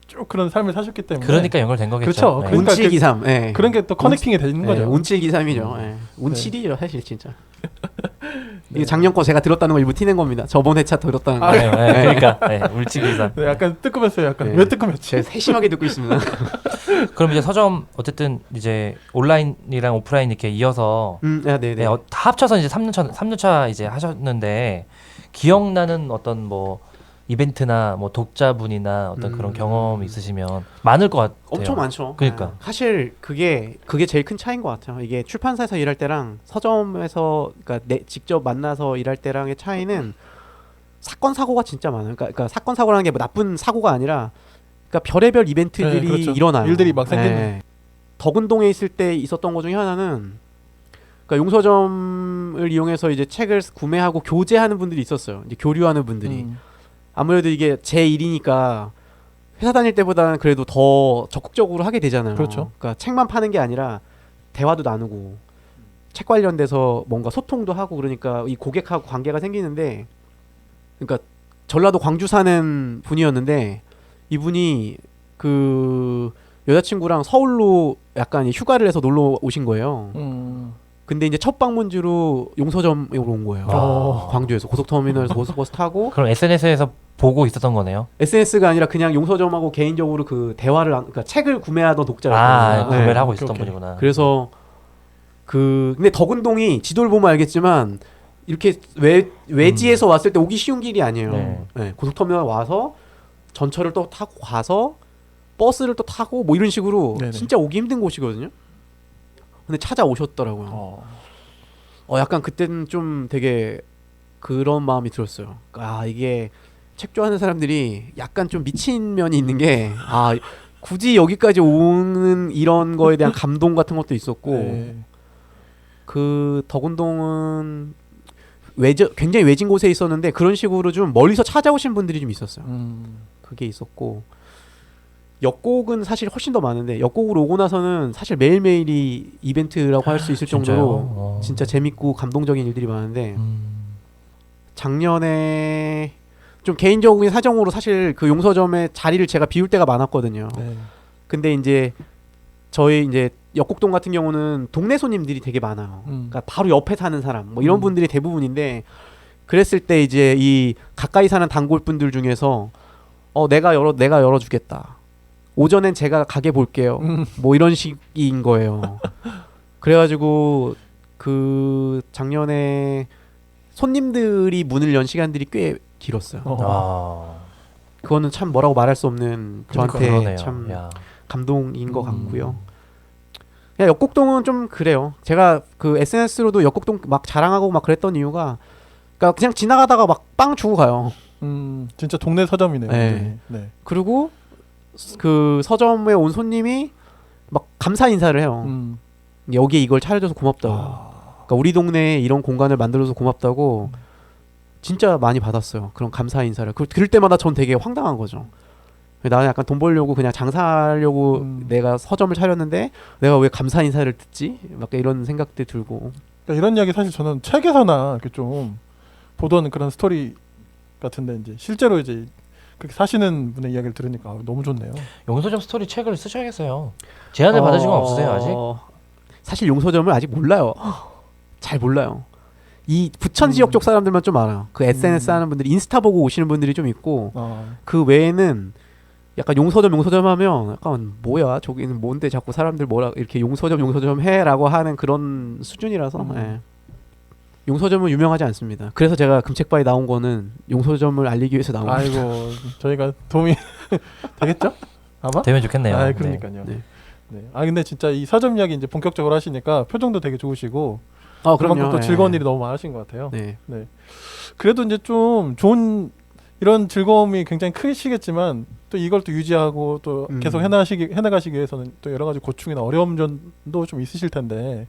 쭉 그런 삶을 사셨기 때문에 그러니까 연결된 거겠죠. 그렇죠. 네. 그러니까 운칠기삼. 네. 그런 게 또 커넥팅이 되는 네, 거죠. 운칠기삼이죠. 네. 운칠이죠 사실 진짜. 이게 작년 거 제가 들었다는 거 일부 티낸 겁니다. 저번 회차 들었다는 거. 네, 네, 그러니까 울치기산. 네, 약간 뜨끔했어요. 약간 네. 왜 뜨끔했지? 제가 세심하게 듣고 있습니다. 그럼 이제 서점 어쨌든 이제 온라인이랑 오프라인 이렇게 이어서 네네. 네, 다 합쳐서 이제 3년차 이제 하셨는데 기억나는 어떤 뭐 이벤트나 뭐 독자분이나 어떤 그런 경험이 있으시면 많을 것 같아요. 엄청 많죠. 그러니까. 네. 사실 그게 제일 큰 차이인 것 같아요. 이게 출판사에서 일할 때랑 서점에서 그러니까 직접 만나서 일할 때랑의 차이는 사건 사고가 진짜 많아요. 그러니까 사건 사고라는 게 뭐 나쁜 사고가 아니라 그러니까 별의별 이벤트들이 네, 그렇죠. 일어나요. 일들이 막 생기는. 네. 덕은동에 있을 때 있었던 것 중에 하나는 그러니까 용서점을 이용해서 이제 책을 구매하고 교제하는 분들이 있었어요. 이제 교류하는 분들이. 아무래도 이게 제 일이니까 회사 다닐 때보다는 그래도 더 적극적으로 하게 되잖아요. 그렇죠. 그러니까 책만 파는 게 아니라 대화도 나누고 책 관련돼서 뭔가 소통도 하고 그러니까 이 고객하고 관계가 생기는데 그러니까 전라도 광주 사는 분이었는데 이분이 그 여자친구랑 서울로 약간 휴가를 해서 놀러 오신 거예요. 근데 이제 첫 방문지로 용서점으로 온 거예요. 광주에서 고속터미널에서 고속버스 타고 그럼 SNS에서 보고 있었던 거네요. SNS가 아니라 그냥 용서점하고 개인적으로 그 대화를 그러니까 책을 구매하던 독자였거든요. 구매를 네. 하고 있었던 그렇게. 분이구나. 그래서 근데 덕은동이 지도를 보면 알겠지만 이렇게 외지에서 왔을 때 오기 쉬운 길이 아니에요. 네. 네, 고속터미널 와서 전철을 또 타고 가서 버스를 또 타고 뭐 이런 식으로 네네. 진짜 오기 힘든 곳이거든요. 근데 찾아오셨더라고요. 약간 그때는 좀 되게 그런 마음이 들었어요. 이게 책 좋아하는 사람들이 약간 좀 미친 면이 있는 게 굳이 여기까지 오는 이런 거에 대한 감동 같은 것도 있었고 네. 그 덕운동은 굉장히 외진 곳에 있었는데 그런 식으로 좀 멀리서 찾아오신 분들이 좀 있었어요. 그게 있었고 역곡은 사실 훨씬 더 많은데 역곡으로 오고 나서는 사실 매일매일이 이벤트라고 할 수 있을 정도로 진짜 재밌고 감동적인 일들이 많은데 작년에 좀 개인적인 사정으로 사실 그 용서점의 자리를 제가 비울 때가 많았거든요. 네. 근데 이제 저희 이제 역곡동 같은 경우는 동네 손님들이 되게 많아요. 그러니까 바로 옆에 사는 사람 뭐 이런 분들이 대부분인데 그랬을 때 이제 이 가까이 사는 단골 분들 중에서 내가 열어주겠다. 오전엔 제가 가게 볼게요. 뭐 이런 식인 거예요. 그래가지고 그 작년에 손님들이 문을 연 시간들이 꽤 길었어요. 그거는 참 뭐라고 말할 수 없는 저한테 그러네요. 참 야. 감동인 것 같고요. 그냥 역곡동은 좀 그래요. 제가 그 SNS로도 역곡동 막 자랑하고 막 그랬던 이유가 그러니까 그냥 지나가다가 막 빵 주고 가요. 진짜 동네 서점이네요. 네. 완전히. 네. 그리고 그 서점에 온 손님이 막 감사 인사를 해요. 여기에 이걸 차려줘서 고맙다고. 그러니까 우리 동네에 이런 공간을 만들어서 고맙다고 진짜 많이 받았어요. 그런 감사 인사를. 그럴 때마다 전 되게 황당한 거죠. 나는 약간 돈 벌려고 그냥 장사하려고 내가 서점을 차렸는데 내가 왜 감사 인사를 듣지? 막 이런 생각도 들고. 그러니까 이런 이야기 사실 저는 책에서나 이렇게 좀 보던 그런 스토리 같은데 이제 실제로 이제 그렇게 사시는 분의 이야기를 들으니까 너무 좋네요. 용서점 스토리 책을 쓰셔야겠어요. 제안을 받으신 건 없으세요 아직? 사실 용서점을 아직 몰라요. 잘 몰라요. 이 부천 지역 쪽 사람들만 좀 알아요. 그 SNS 하는 분들이 인스타 보고 오시는 분들이 좀 있고 그 외에는 약간 용서점 하면 약간 뭐야 저기는 뭔데 자꾸 사람들 뭐라 이렇게 용서점 해라고 하는 그런 수준이라서 예. 용서점은 유명하지 않습니다. 그래서 제가 금책바에 나온 거는 용서점을 알리기 위해서 나온 겁니다. 아이고 저희가 도움이 되겠죠? 아마? 되면 좋겠네요. 아 그러니까요. 네. 네. 아 근데 진짜 이 서점 이야기 이제 본격적으로 하시니까 표정도 되게 좋으시고 그럼요. 그만큼 또 예. 즐거운 일이 너무 많으신 것 같아요. 네. 네. 그래도 이제 좀 좋은 이런 즐거움이 굉장히 크시겠지만 또 이걸 또 유지하고 또 계속 해나가시기 위해서는 또 여러 가지 고충이나 어려움도 좀 있으실 텐데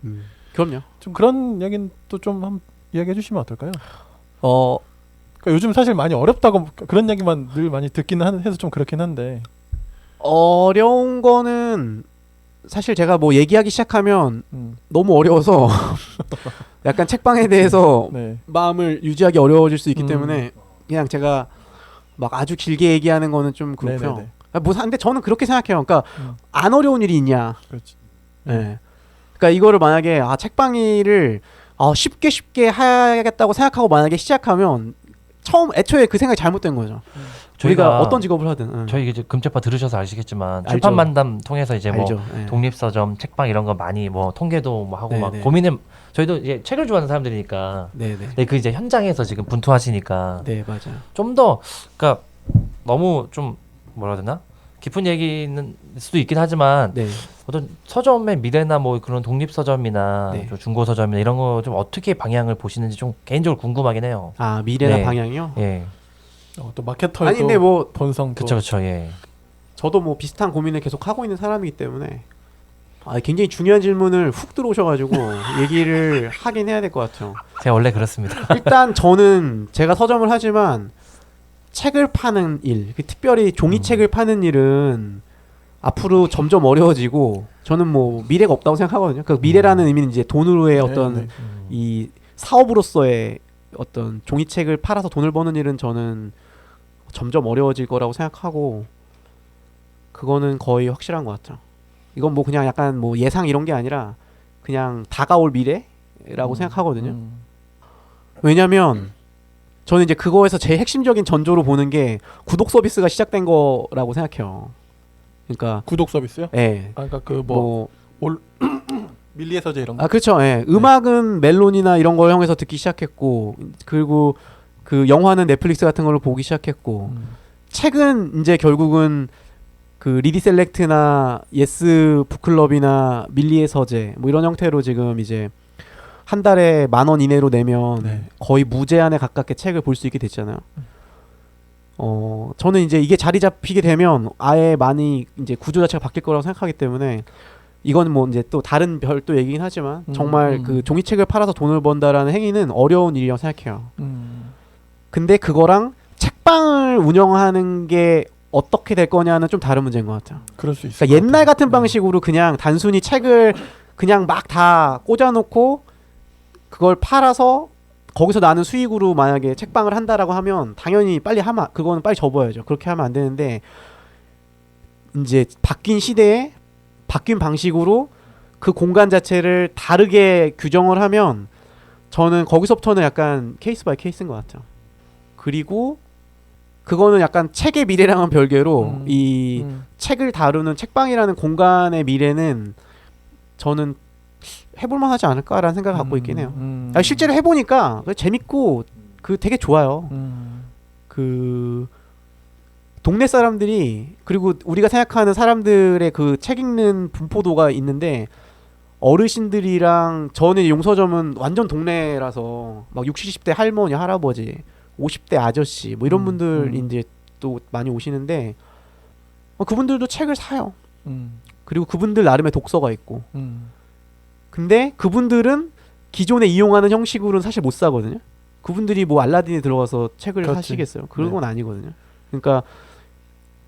그럼요. 좀 그런 얘기는 또 좀 한번 이야기해 주시면 어떨까요? 그러니까 요즘 사실 많이 어렵다고 그런 얘기만 늘 많이 듣기는 해서 좀 그렇긴 한데 어려운 거는 사실 제가 뭐 얘기하기 시작하면 너무 어려워서 약간 책방에 대해서 네. 마음을 유지하기 어려워질 수 있기 때문에 그냥 제가 막 아주 길게 얘기하는 거는 좀 그렇고요. 근데 저는 그렇게 생각해요. 그러니까 안 어려운 일이 있냐. 그렇지. 네. 그러니까 이거를 만약에 책방일을 쉽게 해야겠다고 생각하고 만약에 시작하면 애초에 그 생각이 잘못된 거죠. 우리가 어떤 직업을 하든. 저희 이제 금책바 들으셔서 아시겠지만 알죠. 출판 만담 통해서 이제 뭐 알죠. 네. 독립서점, 책방 이런 거 많이 뭐 통계도 뭐 하고 네, 막 네. 고민을 저희도 이제 책을 좋아하는 사람들이니까. 네네. 네, 그 이제 현장에서 지금 분투하시니까 네 맞아요. 좀 더 그러니까 너무 좀 뭐라 해야 되나 깊은 얘기는 수도 있긴 하지만 네. 어떤 서점의 미래나 뭐 그런 독립 서점이나 네. 중고 서점이나 이런 거 좀 어떻게 방향을 보시는지 좀 개인적으로 궁금하긴 해요. 미래나 네. 방향이요? 예, 또 마케터의 아니 근데 뭐 본성 그렇죠, 예. 저도 뭐 비슷한 고민을 계속 하고 있는 사람이기 때문에 굉장히 중요한 질문을 훅 들어오셔가지고 얘기를 하긴 해야 될 것 같아요. 제가 원래 그렇습니다. 일단 저는 제가 서점을 하지만 책을 파는 일, 특별히 종이책을 파는 일은 앞으로 점점 어려워지고 저는 뭐 미래가 없다고 생각하거든요. 그 미래라는 의미는 이제 돈으로의 어떤 이 사업으로서의 어떤 종이책을 팔아서 돈을 버는 일은 저는 점점 어려워질 거라고 생각하고 그거는 거의 확실한 것 같아요. 이건 뭐 그냥 약간 뭐 예상 이런 게 아니라 그냥 다가올 미래라고 생각하거든요. 왜냐면 저는 이제 그거에서 제일 핵심적인 전조로 보는 게 구독 서비스가 시작된 거라고 생각해요. 그러니까 구독 서비스요? 예. 그러니까 그 뭐 밀리의 서재 이런 거. 그렇죠. 예. 음악은 멜론이나 이런 걸 형에서 듣기 시작했고 그리고 그 영화는 넷플릭스 같은 걸로 보기 시작했고 책은 이제 결국은 그 리디 셀렉트나 예스 북클럽이나 밀리의 서재 뭐 이런 형태로 지금 이제 한 달에 10,000원 이내로 내면 거의 무제한에 가깝게 책을 볼 수 있게 됐잖아요. 저는 이제 이게 자리 잡히게 되면 아예 많이 이제 구조 자체가 바뀔 거라고 생각하기 때문에 이건 뭐 이제 또 다른 별도 얘기긴 하지만 정말 그 종이책을 팔아서 돈을 번다라는 행위는 어려운 일이라고 생각해요. 근데 그거랑 책방을 운영하는 게 어떻게 될 거냐는 좀 다른 문제인 것 같아요. 그럴 수 있어요. 그러니까 옛날 같은 방식으로 그냥 단순히 책을 그냥 막 다 꽂아놓고 그걸 팔아서 거기서 나는 수익으로 만약에 책방을 한다라고 하면 당연히 빨리 하면 그거는 빨리 접어야죠. 그렇게 하면 안 되는데 이제 바뀐 시대에 바뀐 방식으로 그 공간 자체를 다르게 규정을 하면 저는 거기서부터는 약간 케이스 바이 케이스인 것 같아요. 그리고 그거는 약간 책의 미래랑은 별개로 이 책을 다루는 책방이라는 공간의 미래는 저는 해볼만 하지 않을까라는 생각을 갖고 있긴 해요. 실제로 해보니까 재밌고 그 되게 좋아요. 그 동네 사람들이 그리고 우리가 생각하는 사람들의 그 책 읽는 분포도가 있는데 어르신들이랑 저는 용서점은 완전 동네라서 막 60, 70대 할머니 할아버지 50대 아저씨 뭐 이런 분들 이제 또 많이 오시는데 그분들도 책을 사요. 그리고 그분들 나름의 독서가 있고. 근데 그분들은 기존에 이용하는 형식으로는 사실 못 사거든요. 그분들이 뭐 알라딘에 들어가서 책을 그렇지. 사시겠어요? 그런 건 아니거든요. 그러니까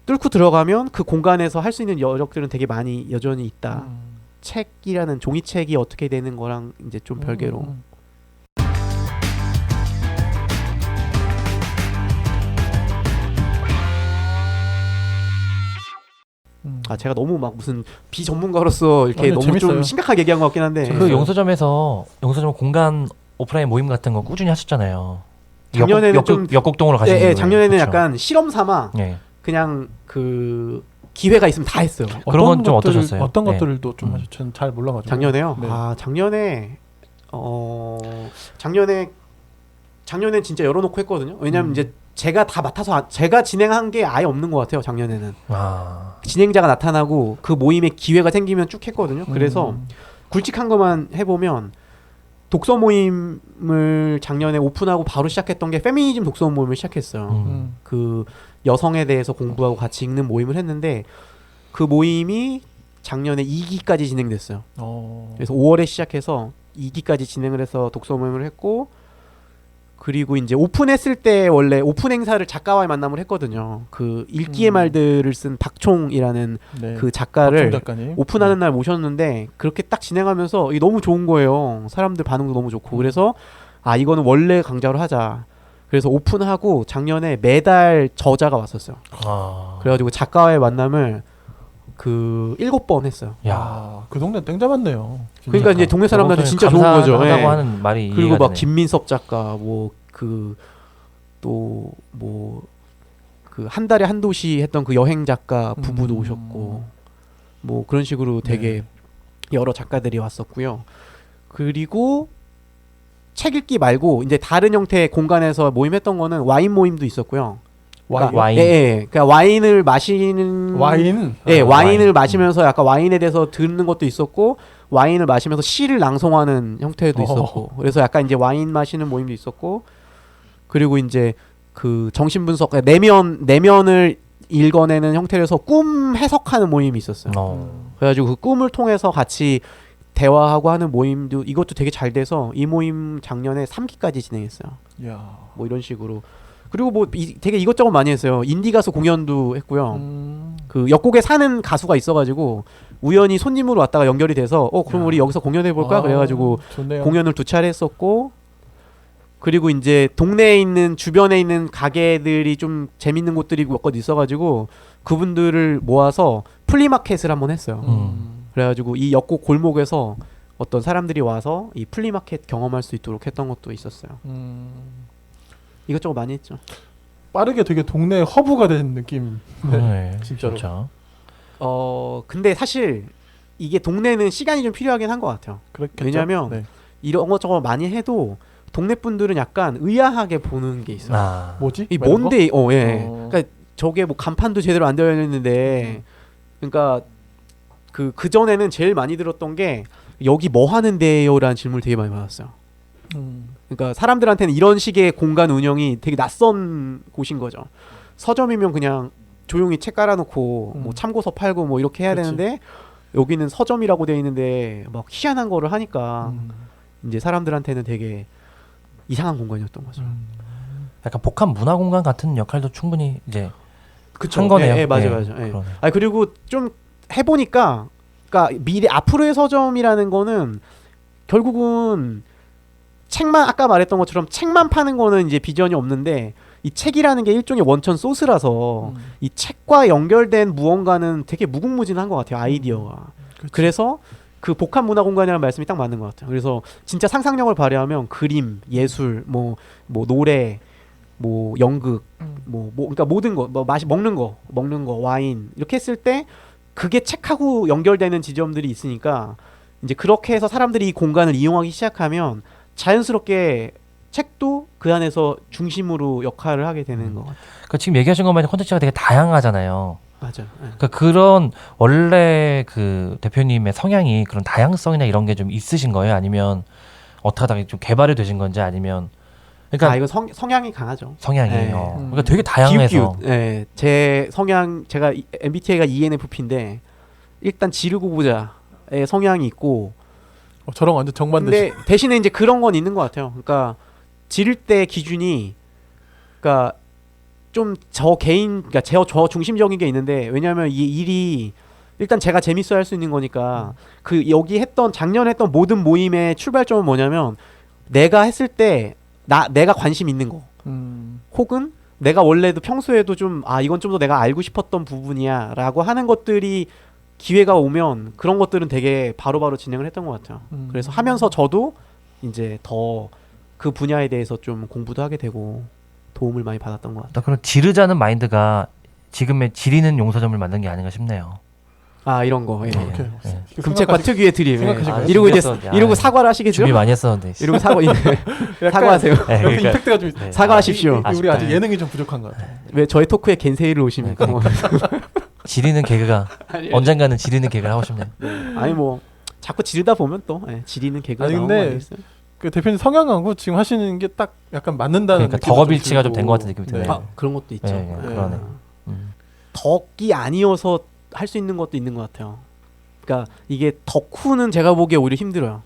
뚫고 들어가면 그 공간에서 할 수 있는 여력들은 되게 많이 여전히 있다. 책이라는 종이책이 어떻게 되는 거랑 이제 좀 별개로. 제가 너무 막 무슨 비전문가로서 이렇게 아니요, 너무 재밌어요. 좀 심각하게 얘기한 것 같긴 한데. 그 용서점에서 용서점 공간 오프라인 모임 같은 거 꾸준히 하셨잖아요. 작년에는 좀 역곡동으로 가시는 거예요. 작년에는 그쵸? 약간 실험 삼아 예. 그냥 그 기회가 있으면 다 했어요. 그런 건 좀 어떠셨어요? 어떤 네. 것들도 좀 하셨? 저는 잘 몰라가지고. 작년에요? 네. 작년엔 진짜 열어놓고 했거든요. 왜냐면 이제 제가 다 맡아서 제가 진행한 게 아예 없는 것 같아요. 작년에는 진행자가 나타나고 그 모임에 기회가 생기면 쭉 했거든요. 그래서 굵직한 것만 해보면 독서 모임을 작년에 오픈하고 바로 시작했던 게 페미니즘 독서 모임을 시작했어요. 그 여성에 대해서 공부하고 같이 읽는 모임을 했는데 그 모임이 작년에 2기까지 진행됐어요. 그래서 5월에 시작해서 2기까지 진행을 해서 독서 모임을 했고 그리고 이제 오픈했을 때 원래 오픈 행사를 작가와의 만남을 했거든요. 그 읽기의 말들을 쓴 박총이라는 네. 그 작가를 작가님. 오픈하는 날 모셨는데 그렇게 딱 진행하면서 이게 너무 좋은 거예요. 사람들 반응도 너무 좋고 그래서 이거는 원래 강좌로 하자. 그래서 오픈하고 작년에 매달 저자가 왔었어요. 그래가지고 작가와의 만남을 그 7번 했어요. 그 동네 땡 잡았네요. 진짜. 그러니까 이제 동네 사람들한테 진짜 좋은 거죠. 감사하다고 예. 하는 말이 그리고 이해가 막 되네. 김민섭 작가 뭐 그 또 뭐 그 한 달에 한 도시 했던 그 여행 작가 부부도 오셨고 뭐 그런 식으로 되게 여러 작가들이 왔었고요. 그리고 책 읽기 말고 이제 다른 형태의 공간에서 모임했던 거는 와인 모임도 있었고요. 와인. 예. 그러니까 와인을 마시는 와인. 예, 와인을 와인. 마시면서 약간 와인에 대해서 듣는 것도 있었고 와인을 마시면서 시를 낭송하는 형태도 있었고 그래서 약간 이제 와인 마시는 모임도 있었고 그리고 이제 그 정신 분석 내면을 읽어내는 형태로서 꿈 해석하는 모임이 있었어요. 그래가지고 그 꿈을 통해서 같이 대화하고 하는 모임도 이것도 되게 잘 돼서 이 모임 작년에 3기까지 진행했어요. 야. 뭐 이런 식으로. 그리고 뭐 되게 이것저것 많이 했어요. 인디 가수 공연도 했고요. 그 역곡에 사는 가수가 있어가지고 우연히 손님으로 왔다가 연결이 돼서 그럼 우리 여기서 공연해 볼까? 그래가지고 좋네요. 공연을 2차례 했었고 그리고 이제 동네에 있는 주변에 있는 가게들이 좀 재밌는 곳들이 몇 곳 있어가지고 그분들을 모아서 플리마켓을 한번 했어요. 그래가지고 이 역곡 골목에서 어떤 사람들이 와서 이 플리마켓 경험할 수 있도록 했던 것도 있었어요. 이것저것 많이 했죠. 빠르게 되게 동네 허브가 된 느낌. 네, 진짜로. 진짜. 근데 사실 이게 동네는 시간이 좀 필요하긴 한 것 같아요. 그렇겠죠? 왜냐면 네. 이런 것저것 많이 해도 동네 분들은 약간 의아하게 보는 게 있어요. 뭐지? 이 뭐 이런 거? 뭔데? 예. 그러니까 저게 뭐 간판도 제대로 안 되어 있는데, 그러니까 그 전에는 제일 많이 들었던 게 여기 뭐 하는데요라는 질문을 되게 많이 받았어요. 그러니까 사람들한테는 이런 식의 공간 운영이 되게 낯선 곳인 거죠. 서점이면 그냥 조용히 책 깔아놓고 뭐 참고서 팔고 뭐 이렇게 해야 그치. 되는데 여기는 서점이라고 돼 있는데 막 희한한 거를 하니까 이제 사람들한테는 되게 이상한 공간이었던 거죠. 약간 복합 문화 공간 같은 역할도 충분히 이제 그쵸. 한 거네요. 예, 맞아요, 네, 맞아요. 예. 그러네. 그리고 좀 해보니까, 그러니까 미래 앞으로의 서점이라는 거는 결국은 책만 아까 말했던 것처럼 책만 파는 거는 이제 비전이 없는데 이 책이라는 게 일종의 원천 소스라서 이 책과 연결된 무언가는 되게 무궁무진한 것 같아요. 아이디어가. 그래서 그 복합 문화 공간이라는 말씀이 딱 맞는 것 같아요. 그래서 진짜 상상력을 발휘하면 그림, 예술, 뭐 노래, 뭐 연극, 그러니까 모든 거, 뭐 먹는 거, 와인 이렇게 했을 때 그게 책하고 연결되는 지점들이 있으니까 이제 그렇게 해서 사람들이 이 공간을 이용하기 시작하면 자연스럽게 책도 그 안에서 중심으로 역할을 하게 되는 것 같아요. 그러니까 지금 얘기하신 것만 해도 콘텐츠가 되게 다양하잖아요. 맞아요. 네. 그러니까 그런 원래 그 대표님의 성향이 그런 다양성이나 이런 게 좀 있으신 거예요? 아니면 어떻게 하다가 좀 개발이 되신 건지 아니면 그러니까 이거 성향이 강하죠. 성향이에요. 네. 그러니까 되게 다양해서. 기웃기웃. 네, 제 성향 제가 MBTI가 ENFP인데 일단 지르고 보자의 성향이 있고. 저랑 완전 정반대. 근데 대신에 이제 그런 건 있는 것 같아요. 그러니까 지를 때 기준이, 그러니까 좀 저 개인, 그러니까 저 중심적인 게 있는데, 왜냐하면 이 일이 일단 제가 재밌어 할 수 있는 거니까 그 여기 작년에 했던 모든 모임의 출발점은 뭐냐면 내가 했을 때 내가 관심 있는 거, 혹은 내가 원래도 평소에도 좀 이건 좀 더 내가 알고 싶었던 부분이야라고 하는 것들이 기회가 오면 그런 것들은 되게 바로바로 진행을 했던 것 같아요. 그래서 하면서 저도 이제 더 그 분야에 대해서 좀 공부도 하게 되고 도움을 많이 받았던 것 같아요. 그런 지르자는 마인드가 지금의 지리는 용서점을 만든 게 아닌가 싶네요. 이런 거. 예. 오케이. 금책과 특유의 드림. 생각하신 거예요? 이러고 이제 준비했어. 이러고 사과를 하시겠죠? 준비 많이 했었는데. 이러고 사과하세요. 네, 여기 그러니까 임팩트가 좀 사과하십시오. 우리 아직 아쉽다. 예능이 좀 부족한 것 같아요. 왜 저희 토크에 겐세이를 오십니까? 지리는 개그가 언젠가는 지리는 개그를 하고 싶네요. 아니 뭐 자꾸 지르다 보면 또 지리는 개그가 아니, 나오는 근데 거 아니겠어요? 그 대표님 성향하고 지금 하시는 게 딱 약간 맞는다는 그러니까 느낌도 덕업일치가 좀 들고. 된 것 같은 느낌이 네. 드네요. 그런 것도 있죠. 네, 그러네. 덕이 아니어서 할 수 있는 것도 있는 것 같아요. 그러니까 이게 덕후는 제가 보기에 오히려 힘들어요.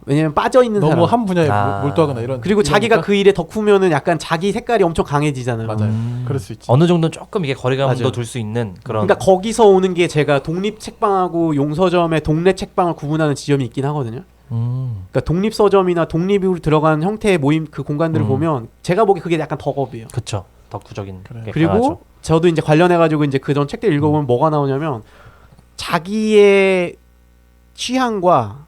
왜냐면 빠져 있는 너무 사람. 한 분야에 몰두하거나 이런. 그리고 자기가 그 일에 덕후면은 약간 자기 색깔이 엄청 강해지잖아요. 맞아요. 그럴 수 있지. 어느 정도 조금 이게 거리감도 맞아요. 둘 수 있는 그런. 그러니까 거기서 오는 게 제가 독립 책방하고 용서점의 동네 책방을 구분하는 지점이 있긴 하거든요. 그러니까 독립 서점이나 독립으로 들어간 형태의 모임 그 공간들을 보면 제가 보기에 그게 약간 덕업이에요. 그렇죠. 덕후적인. 그래. 게 그리고 강하죠. 저도 이제 관련해 가지고 이제 그전 책들 읽어보면 뭐가 나오냐면 자기의 취향과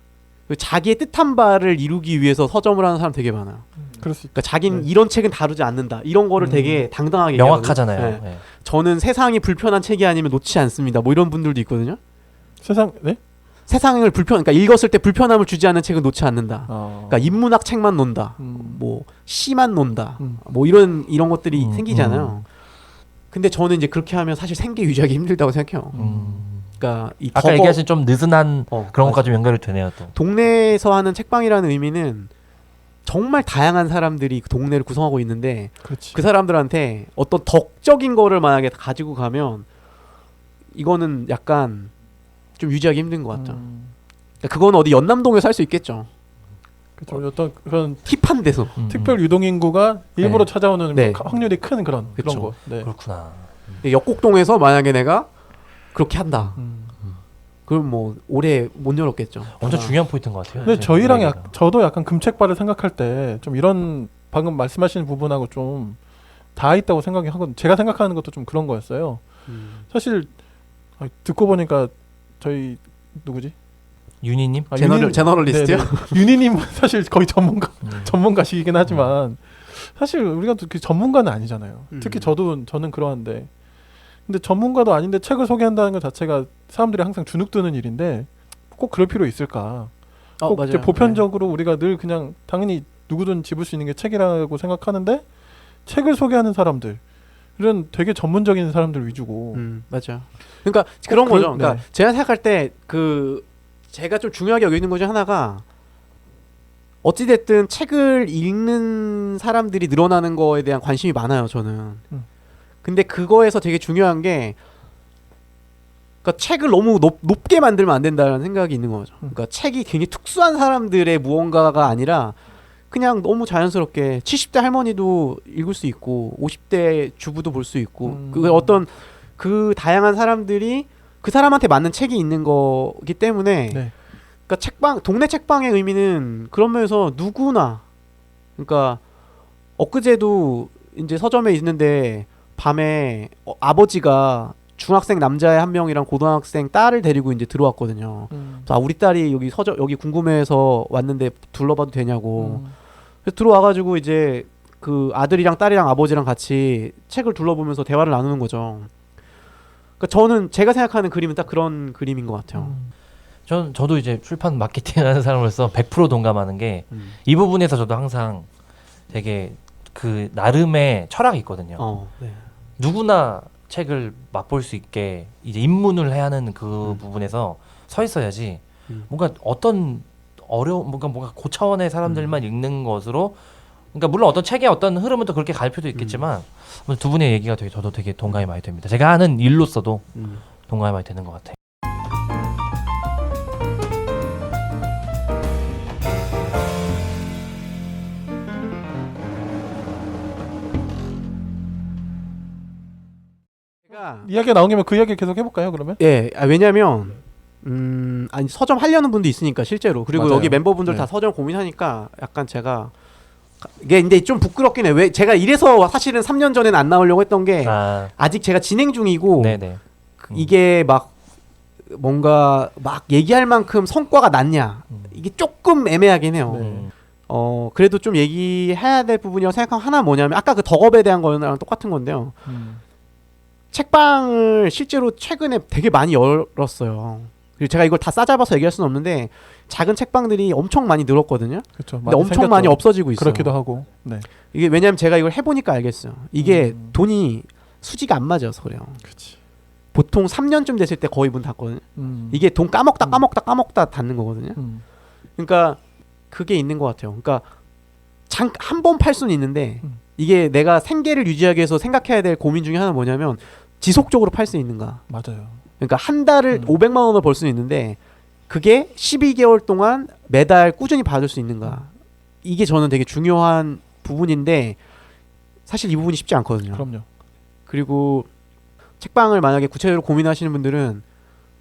그 자기의 뜻한 바를 이루기 위해서 서점을 하는 사람 되게 많아요. 그럴 수 있. 그러니까 자기는 이런 책은 다루지 않는다. 이런 거를 되게 당당하게 명확하잖아요. 얘기하거든요. 네. 저는 세상이 불편한 책이 아니면 놓지 않습니다. 뭐 이런 분들도 있거든요. 세상 네? 세상을 그러니까 읽었을 때 불편함을 주지 않는 책은 놓지 않는다. 그러니까 인문학 책만 논다. 뭐 시만 논다. 뭐 이런 것들이 생기잖아요. 근데 저는 이제 그렇게 하면 사실 생계 유지하기 힘들다고 생각해요. 그러니까 이 아까 얘기하신 좀 느슨한 그런 맞아. 것까지 연결이 되네요. 또. 동네에서 하는 책방이라는 의미는 정말 다양한 사람들이 그 동네를 구성하고 있는데 그렇지. 그 사람들한테 어떤 덕적인 거를 만약에 가지고 가면 이거는 약간 좀 유지하기 힘든 것 같죠. 그러니까 그건 어디 연남동에서 할 수 있겠죠. 그렇죠. 어떤 그런 힙한 데서. 특별 유동 인구가 일부러 네. 찾아오는 네. 확률이 큰 그런 그쵸. 거. 네. 그렇구나. 역곡동에서 만약에 내가 그렇게 한다. 그럼 뭐 오래 못 열었겠죠. 엄청 중요한 포인트인 것 같아요. 근데 저희랑 얘기가. 저도 약간 금책바를 생각할 때 좀 이런 방금 말씀하시는 부분하고 좀 다 있다고 생각이 하거든요. 제가 생각하는 것도 좀 그런 거였어요. 사실 듣고 보니까 저희 누구지? 윤희님? 제너럴리스트요? 윤희님 사실 거의 전문가시긴 하지만 사실 우리가 또 그 전문가는 아니잖아요. 특히 저는 그러한데 근데 전문가도 아닌데 책을 소개한다는 것 자체가 사람들이 항상 주눅드는 일인데 꼭 그럴 필요 있을까? 꼭 이제 보편적으로 우리가 늘 그냥 당연히 누구든 집을 수 있는 게 책이라고 생각하는데 책을 소개하는 사람들은 되게 전문적인 사람들 위주고. 맞아. 그러니까 그런 거죠. 그러니까 네. 제가 생각할 때 제가 좀 중요하게 여기는 것 중 하나가 어찌됐든 책을 읽는 사람들이 늘어나는 거에 대한 관심이 많아요. 저는. 근데 그거에서 되게 중요한 게 그러니까 책을 너무 높게 만들면 안 된다는 생각이 있는 거죠. 그러니까 책이 굉장히 특수한 사람들의 무언가가 아니라 그냥 너무 자연스럽게 70대 할머니도 읽을 수 있고 50대 주부도 볼 수 있고 그 어떤 그 다양한 사람들이 그 사람한테 맞는 책이 있는 거기 때문에 네. 그러니까 동네 책방의 의미는 그런 면에서 누구나 그러니까 엊그제도 이제 서점에 있는데 밤에 아버지가 중학생 남자애 한 명이랑 고등학생 딸을 데리고 이제 들어왔거든요. 우리 딸이 여기 궁금해서 왔는데 둘러봐도 되냐고. 그래서 들어와가지고 이제 그 아들이랑 딸이랑 아버지랑 같이 책을 둘러보면서 대화를 나누는 거죠. 그러니까 저는 제가 생각하는 그림은 딱 그런 그림인 것 같아요. 저도 이제 출판 마케팅하는 사람으로서 100% 동감하는 게 이 부분에서 저도 항상 되게 그 나름의 철학이 있거든요. 네. 누구나 책을 맛볼 수 있게 이제 입문을 해야 하는 그 부분에서 서 있어야지 뭔가 어떤 뭔가 고차원의 사람들만 읽는 것으로 그러니까 물론 어떤 책의 어떤 흐름은 또 그렇게 갈 필요도 있겠지만 두 분의 얘기가 되게 저도 되게 동감이 많이 됩니다. 제가 하는 일로서도 동감이 많이 되는 것 같아요. 이야기가 나온 김에 그 이야기 계속 해볼까요? 그러면? 예, 왜냐면 아니 서점 하려는 분도 있으니까 실제로. 그리고 맞아요. 여기 멤버분들 네. 다 서점 고민하니까 약간 제가 이게 근데 좀 부끄럽긴 해. 왜 제가 이래서 사실은 3년 전에는 안 나오려고 했던 게 아직 제가 진행 중이고 네네. 이게 막 뭔가 막 얘기할 만큼 성과가 났냐 이게 조금 애매하긴 해요. 네. 그래도 좀 얘기해야 될 부분이라고 생각하면 하나 뭐냐면 아까 그 덕업에 대한 거랑 똑같은 건데요. 책방을 실제로 최근에 되게 많이 열었어요. 그리고 제가 이걸 다 싸잡아서 얘기할 수는 없는데 작은 책방들이 엄청 많이 늘었거든요. 그렇죠. 근데 엄청 많이 없어지고 있어요. 그렇기도 하고. 네. 이게 왜냐면 제가 이걸 해보니까 알겠어요. 이게 돈이 수지가 안 맞아서 그래요. 그렇지. 보통 3년쯤 됐을 때 거의 문 닫거든요. 이게 돈 까먹다 닫는 거거든요. 그러니까 그게 있는 것 같아요. 그러니까 한 번 팔 수는 있는데 이게 내가 생계를 유지하기 위해서 생각해야 될 고민 중에 하나는 뭐냐면 지속적으로 팔 수 있는가. 맞아요. 그러니까 한 달을 500만 원을 벌 수는 있는데 그게 12개월 동안 매달 꾸준히 받을 수 있는가. 이게 저는 되게 중요한 부분인데 사실 이 부분이 쉽지 않거든요. 그럼요. 그리고 책방을 만약에 구체적으로 고민하시는 분들은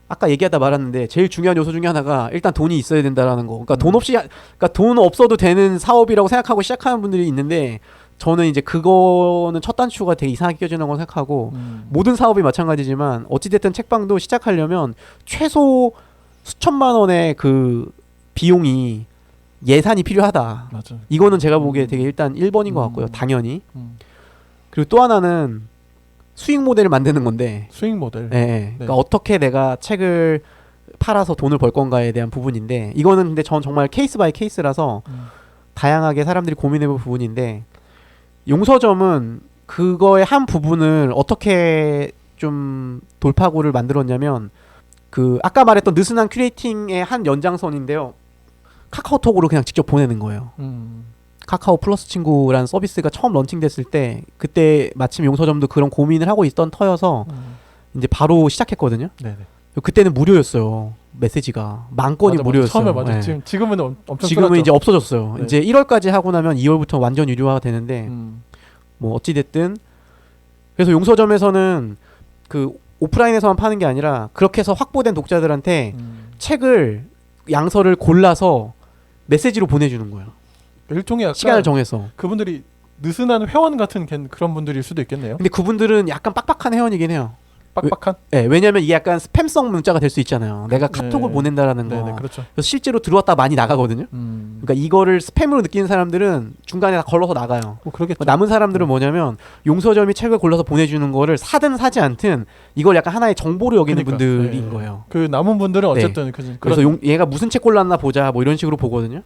아까 얘기하다 말았는데 제일 중요한 요소 중에 하나가 일단 돈이 있어야 된다라는 거. 그러니까 그러니까 돈 없어도 되는 사업이라고 생각하고 시작하는 분들이 있는데 저는 이제 그거는 첫 단추가 되게 이상하게 껴지는 거 생각하고 모든 사업이 마찬가지지만 어찌됐든 책방도 시작하려면 최소 수천만 원의 그 비용이 예산이 필요하다. 맞아. 이거는 제가 보기에 되게 일단 1번인 것 같고요. 당연히. 그리고 또 하나는 수익 모델을 만드는 건데 수익 모델. 네. 그러니까 어떻게 내가 책을 팔아서 돈을 벌 건가에 대한 부분인데 이거는 근데 전 정말 케이스 바이 케이스라서 다양하게 사람들이 고민해볼 부분인데 용서점은 그거의 한 부분을 어떻게 좀 돌파구를 만들었냐면 그 아까 말했던 느슨한 큐레이팅의 한 연장선인데요. 카카오톡으로 그냥 직접 보내는 거예요. 카카오 플러스 친구라는 서비스가 처음 런칭됐을 때 그때 마침 용서점도 그런 고민을 하고 있던 터여서 이제 바로 시작했거든요. 네네. 그때는 무료였어요. 메시지가 10,000건이 무료였어요. 처음에 맞아. 네. 지금은 엄청 지금은 끊었죠. 이제 없어졌어요. 네. 이제 1월까지 하고 나면 2월부터 완전 유료화가 되는데 뭐 어찌 됐든 그래서 용서점에서는 그 오프라인에서만 파는 게 아니라 그렇게 해서 확보된 독자들한테 책을 양서를 골라서 메시지로 보내주는 거예요. 일종의 약간 시간을 정해서. 그분들이 느슨한 회원 같은 그런 분들일 수도 있겠네요. 근데 그분들은 약간 빡빡한 회원이긴 해요. 빡빡한? 네, 왜냐면 이게 약간 스팸성 문자가 될 수 있잖아요. 내가 카톡을 네. 보낸다라는 거. 네네, 그렇죠. 그래서 실제로 들어왔다 많이 나가거든요. 그러니까 이거를 스팸으로 느끼는 사람들은 중간에 다 걸러서 나가요. 뭐 그러겠죠. 남은 사람들은 뭐냐면 용서점이 책을 골라서 보내주는 거를 사든 사지 않든 이걸 약간 하나의 정보로 여기는 그러니까, 분들인 네. 거예요. 그 남은 분들은 어쨌든 그래서 얘가 무슨 책 골랐나 보자 뭐 이런 식으로 보거든요.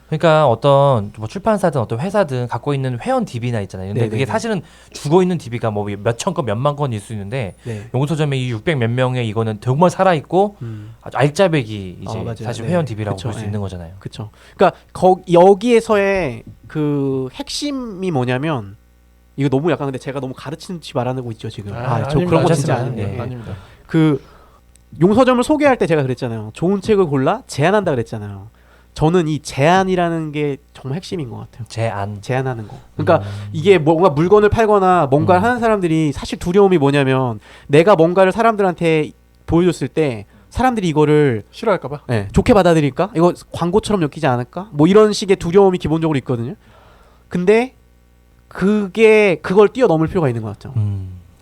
그러니까 어떤 뭐 출판사든 어떤 회사든 갖고 있는 회원 DB나 있잖아요. 근데 네네네. 그게 사실은 죽어 있는 DB가 뭐 몇천 건, 몇만 건일 수 있는데 네. 용서점의 이 600 몇 명의 이거는 정말 살아 있고 아주 알짜배기 이제 맞아요. 사실 네. 회원 DB라고 그쵸, 볼 수 네. 있는 거잖아요. 그렇죠. 그러니까 여기에서의 그 핵심이 뭐냐면 이거 너무 약간 근데 제가 너무 가르치는지 말하는 거 있죠 지금. 저 그런 거 진짜 아닙니다. 아닌데. 네. 아닙니다. 그 용서점을 소개할 때 제가 그랬잖아요. 좋은 책을 골라 제안한다 그랬잖아요. 저는 이 제안이라는 게 정말 핵심인 것 같아요. 제안하는 거. 그러니까 이게 뭔가 물건을 팔거나 뭔가를 하는 사람들이 사실 두려움이 뭐냐면 내가 뭔가를 사람들한테 보여줬을 때 사람들이 이거를 싫어할까봐. 네, 좋게 받아들일까? 이거 광고처럼 엮이지 않을까? 뭐 이런 식의 두려움이 기본적으로 있거든요. 근데 그걸 뛰어넘을 필요가 있는 것 같죠.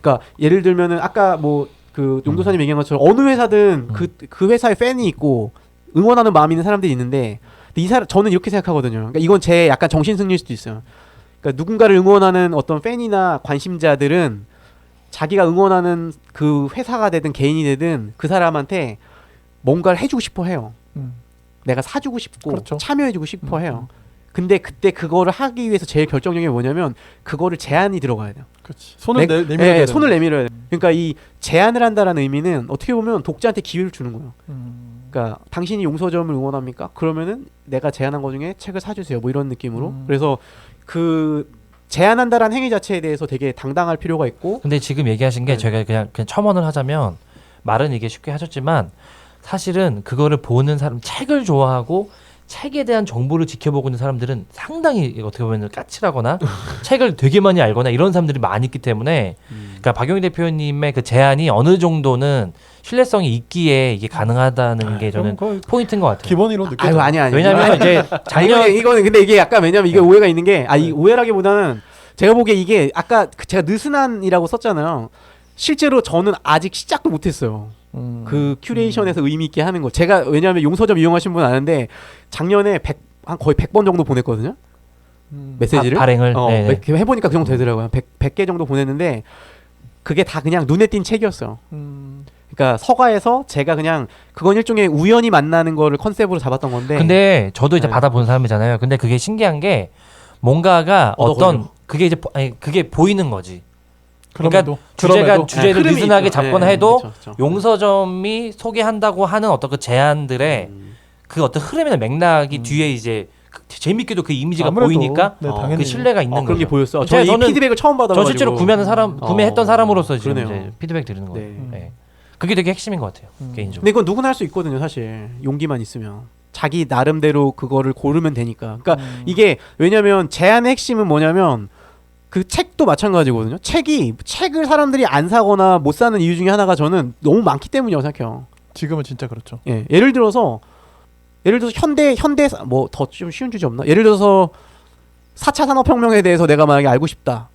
그러니까 예를 들면은 아까 뭐 그 용도사님 얘기한 것처럼 어느 회사든 그 회사의 팬이 있고 응원하는 마음이 있는 사람들이 있는데 저는 이렇게 생각하거든요. 그러니까 이건 제 약간 정신승리일 수도 있어요. 그러니까 누군가를 응원하는 어떤 팬이나 관심자들은 자기가 응원하는 그 회사가 되든 개인이 되든 그 사람한테 뭔가를 해주고 싶어 해요. 내가 사주고 싶고 그렇죠. 참여해주고 싶어 해요. 근데 그때 그거를 하기 위해서 제일 결정적인 게 뭐냐면 그거를 제한이 들어가야 돼요. 그렇지. 손을 내밀어야 네, 손을 내밀어야 돼요. 그러니까 이 제한을 한다라는 의미는 어떻게 보면 독자한테 기회를 주는 거예요. 그러니까 당신이 용서점을 응원합니까? 그러면은 내가 제안한 거 중에 책을 사주세요. 뭐 이런 느낌으로. 그래서 그 제한한다라는 행위 자체에 대해서 되게 당당할 필요가 있고. 근데 지금 얘기하신 게 네. 제가 그냥 첨언을 하자면 말은 이게 쉽게 하셨지만 사실은 그거를 보는 사람 책을 좋아하고 책에 대한 정보를 지켜보고 있는 사람들은 상당히 어떻게 보면 까칠하거나 책을 되게 많이 알거나 이런 사람들이 많이 있기 때문에 그러니까 박용희 대표님의 그 제안이 어느 정도는 신뢰성이 있기에 이게 가능하다는 게 저는 거의 포인트인 것 같아요. 기본으로 아유 느껴져요. 아니. 왜냐하면 이제 작년 이거는 근데 이게 약간 왜냐면 이게 오해가 있는 게 이 오해라기보다는 제가 보기에 이게 아까 제가 느슨한이라고 썼잖아요. 실제로 저는 아직 시작도 못했어요. 그 큐레이션에서 의미 있게 하는 거. 제가 왜냐하면 용서점 이용하신 분 아는데 작년에 한 거의 100번 정도 보냈거든요. 메시지를. 발행을 네. 이렇게 해보니까 그 정도 되더라고요. 100개 정도 보냈는데 그게 다 그냥 눈에 띈 책이었어요. 그러니까 서가에서 제가 그냥 그건 일종의 우연히 만나는 거를 컨셉으로 잡았던 건데. 근데 저도 이제 네. 받아본 사람이잖아요. 근데 그게 신기한 게 뭔가가 어떤 그게 이제 그게 보이는 거지. 그럼에도 주제를 흐름이 느슨하게 있죠. 잡거나 네, 해도 그쵸. 용서점이 소개한다고 하는 어떤 그 제안들의 그 어떤 흐름이나 맥락이 뒤에 이제 재밌게도 그 이미지가 아무래도, 보이니까 네, 어, 당연히 그 신뢰가 있는 그런 게 거죠. 보였어. 제가 저는 이 피드백을 처음 받아가지고. 저 실제로 구매했던 사람으로서 지금 그러네요. 이제 피드백 드리는 거예요. 네. 네. 그게 되게 핵심인 것 같아요. 개인적으로. 근데 이건 누구나 할 수 있거든요, 사실. 용기만 있으면. 자기 나름대로 그거를 고르면 되니까. 그러니까 이게 왜냐면 제안의 핵심은 뭐냐면 그 책도 마찬가지거든요. 책을 사람들이 안 사거나 못 사는 이유 중에 하나가 저는 너무 많기 때문이라고 생각해요. 지금은 진짜 그렇죠. 예. 예를 들어서 현대 뭐 더 좀 쉬운 주제 없나? 예를 들어서 4차 산업혁명에 대해서 내가 만약에 알고 싶다.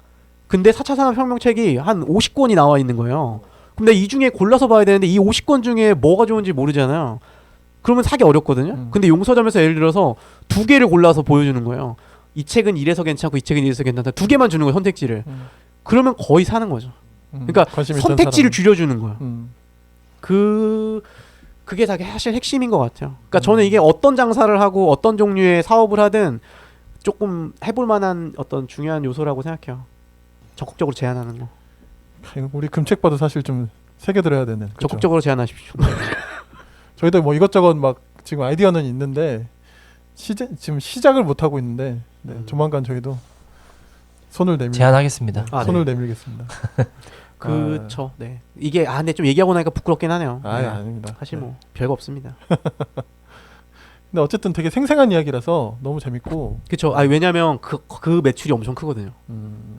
근데 4차 산업혁명 책이 한 50권이 나와 있는 거예요. 근데 이 중에 골라서 봐야 되는데 이 50권 중에 뭐가 좋은지 모르잖아요. 그러면 사기 어렵거든요. 근데 용서점에서 예를 들어서 2개를 골라서 보여주는 거예요. 이 책은 이래서 괜찮고 이 책은 이래서 괜찮다. 2개만 주는 거예요, 선택지를. 그러면 거의 사는 거죠. 그러니까 관심 있던 선택지를 사람은. 줄여주는 거예요. 그게 사실 핵심인 것 같아요. 그러니까 저는 이게 어떤 장사를 하고 어떤 종류의 사업을 하든 조금 해볼 만한 어떤 중요한 요소라고 생각해요. 적극적으로 제안하는 거. 우리 금책봐도 사실 좀 새겨들어야 되는. 그쵸? 적극적으로 제안하십시오. 저희도 뭐 이것저것 막 지금 아이디어는 있는데 지금 시작을 못 하고 있는데 조만간 저희도 손을 제안하겠습니다. 손을 내밀겠습니다. 그쵸. 네. 이게 근데 좀 얘기하고 나니까 부끄럽긴 하네요. 네. 아닙니다. 사실 뭐 별거 없습니다. 근데 어쨌든 되게 생생한 이야기라서 너무 재밌고. 그쵸. 왜냐면 그 매출이 엄청 크거든요.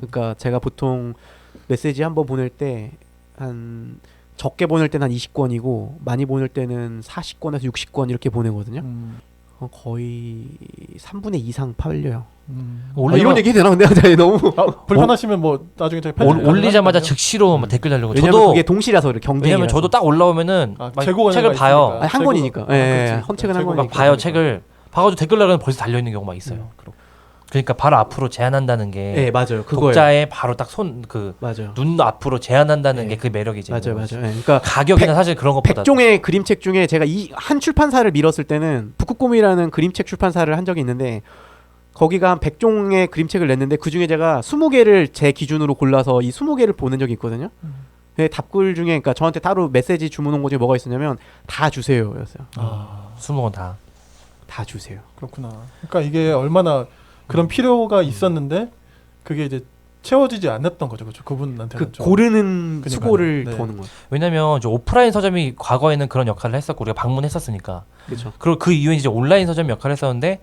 그러니까 제가 보통 메시지 한번 보낼 때 한 적게 보낼 때는 한 20권이고 많이 보낼 때는 40권에서 60권 이렇게 보내거든요. 거의 3분의 2 이상 팔려요. 이런 얘기 되나? 근데 너무 불편하시면 뭐 나중에 저희 올리자마자 즉시로 막 댓글 달리고. 왜냐면 저도 그게 동시라서 경쟁이라서. 왜냐면 저도 딱 올라오면은 막 책을 봐요. 한 권이니까. 예, 헌 책은 한 권이니까. 막 봐요. 책을 봐가지고 댓글 달리면 벌써 달려 있는 경우가 있어요. 그러니까 바로 앞으로 제안한다는 게 네, 맞아요. 그거예요. 독자의 바로 딱 맞아요. 눈 앞으로 제안한다는 네. 게 그 매력이지. 맞아요. 예, 그러니까 가격이나 사실 그런 것보다 100종의 그림책 중에 제가 이 한 출판사를 밀었을 때는 북극곰이라는 그림책 출판사를 한 적이 있는데 거기가 한 100종의 그림책을 냈는데 그중에 제가 20개를 제 기준으로 골라서 이 20개를 보낸 적이 있거든요. 네, 답글 중에 그러니까 저한테 따로 메시지 주문 온 거 중에 뭐가 있었냐면 다 주세요였어요. 20권 다 주세요. 그렇구나. 그러니까 이게 얼마나 그런 필요가 있었는데 그게 이제 채워지지 않았던 거죠, 그렇죠? 그분한테는 고르는 수고를 도는 거죠. 왜냐면 이제 오프라인 서점이 과거에는 그런 역할을 했었고 우리가 방문했었으니까. 그렇죠. 그리고 그 이후에 이제 온라인 서점 역할을 했었는데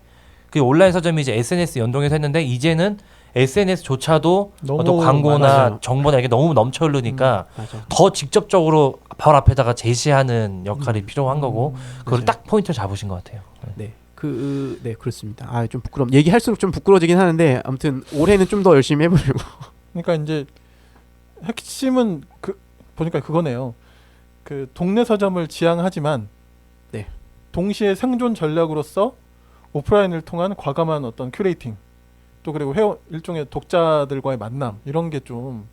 그 온라인 서점이 이제 SNS 연동해서 했는데 이제는 SNS조차도 어떤 광고나 맞아요. 정보나 이게 너무 넘쳐 흐르니까 맞아. 더 직접적으로 바로 앞에다가 제시하는 역할이 필요한 거고 그걸 맞아요. 딱 포인트를 잡으신 것 같아요. 네. 네, 그렇습니다. 좀 얘기할수록 좀 부끄러워지긴 하는데 아무튼 올해는 좀 더 열심히 해보려고. 그러니까 이제 핵심은 보니까 그거네요. 그 동네 서점을 지향하지만 네. 동시에 생존 전략으로서 오프라인을 통한 과감한 어떤 큐레이팅 또 그리고 일종의 독자들과의 만남 이런 게 좀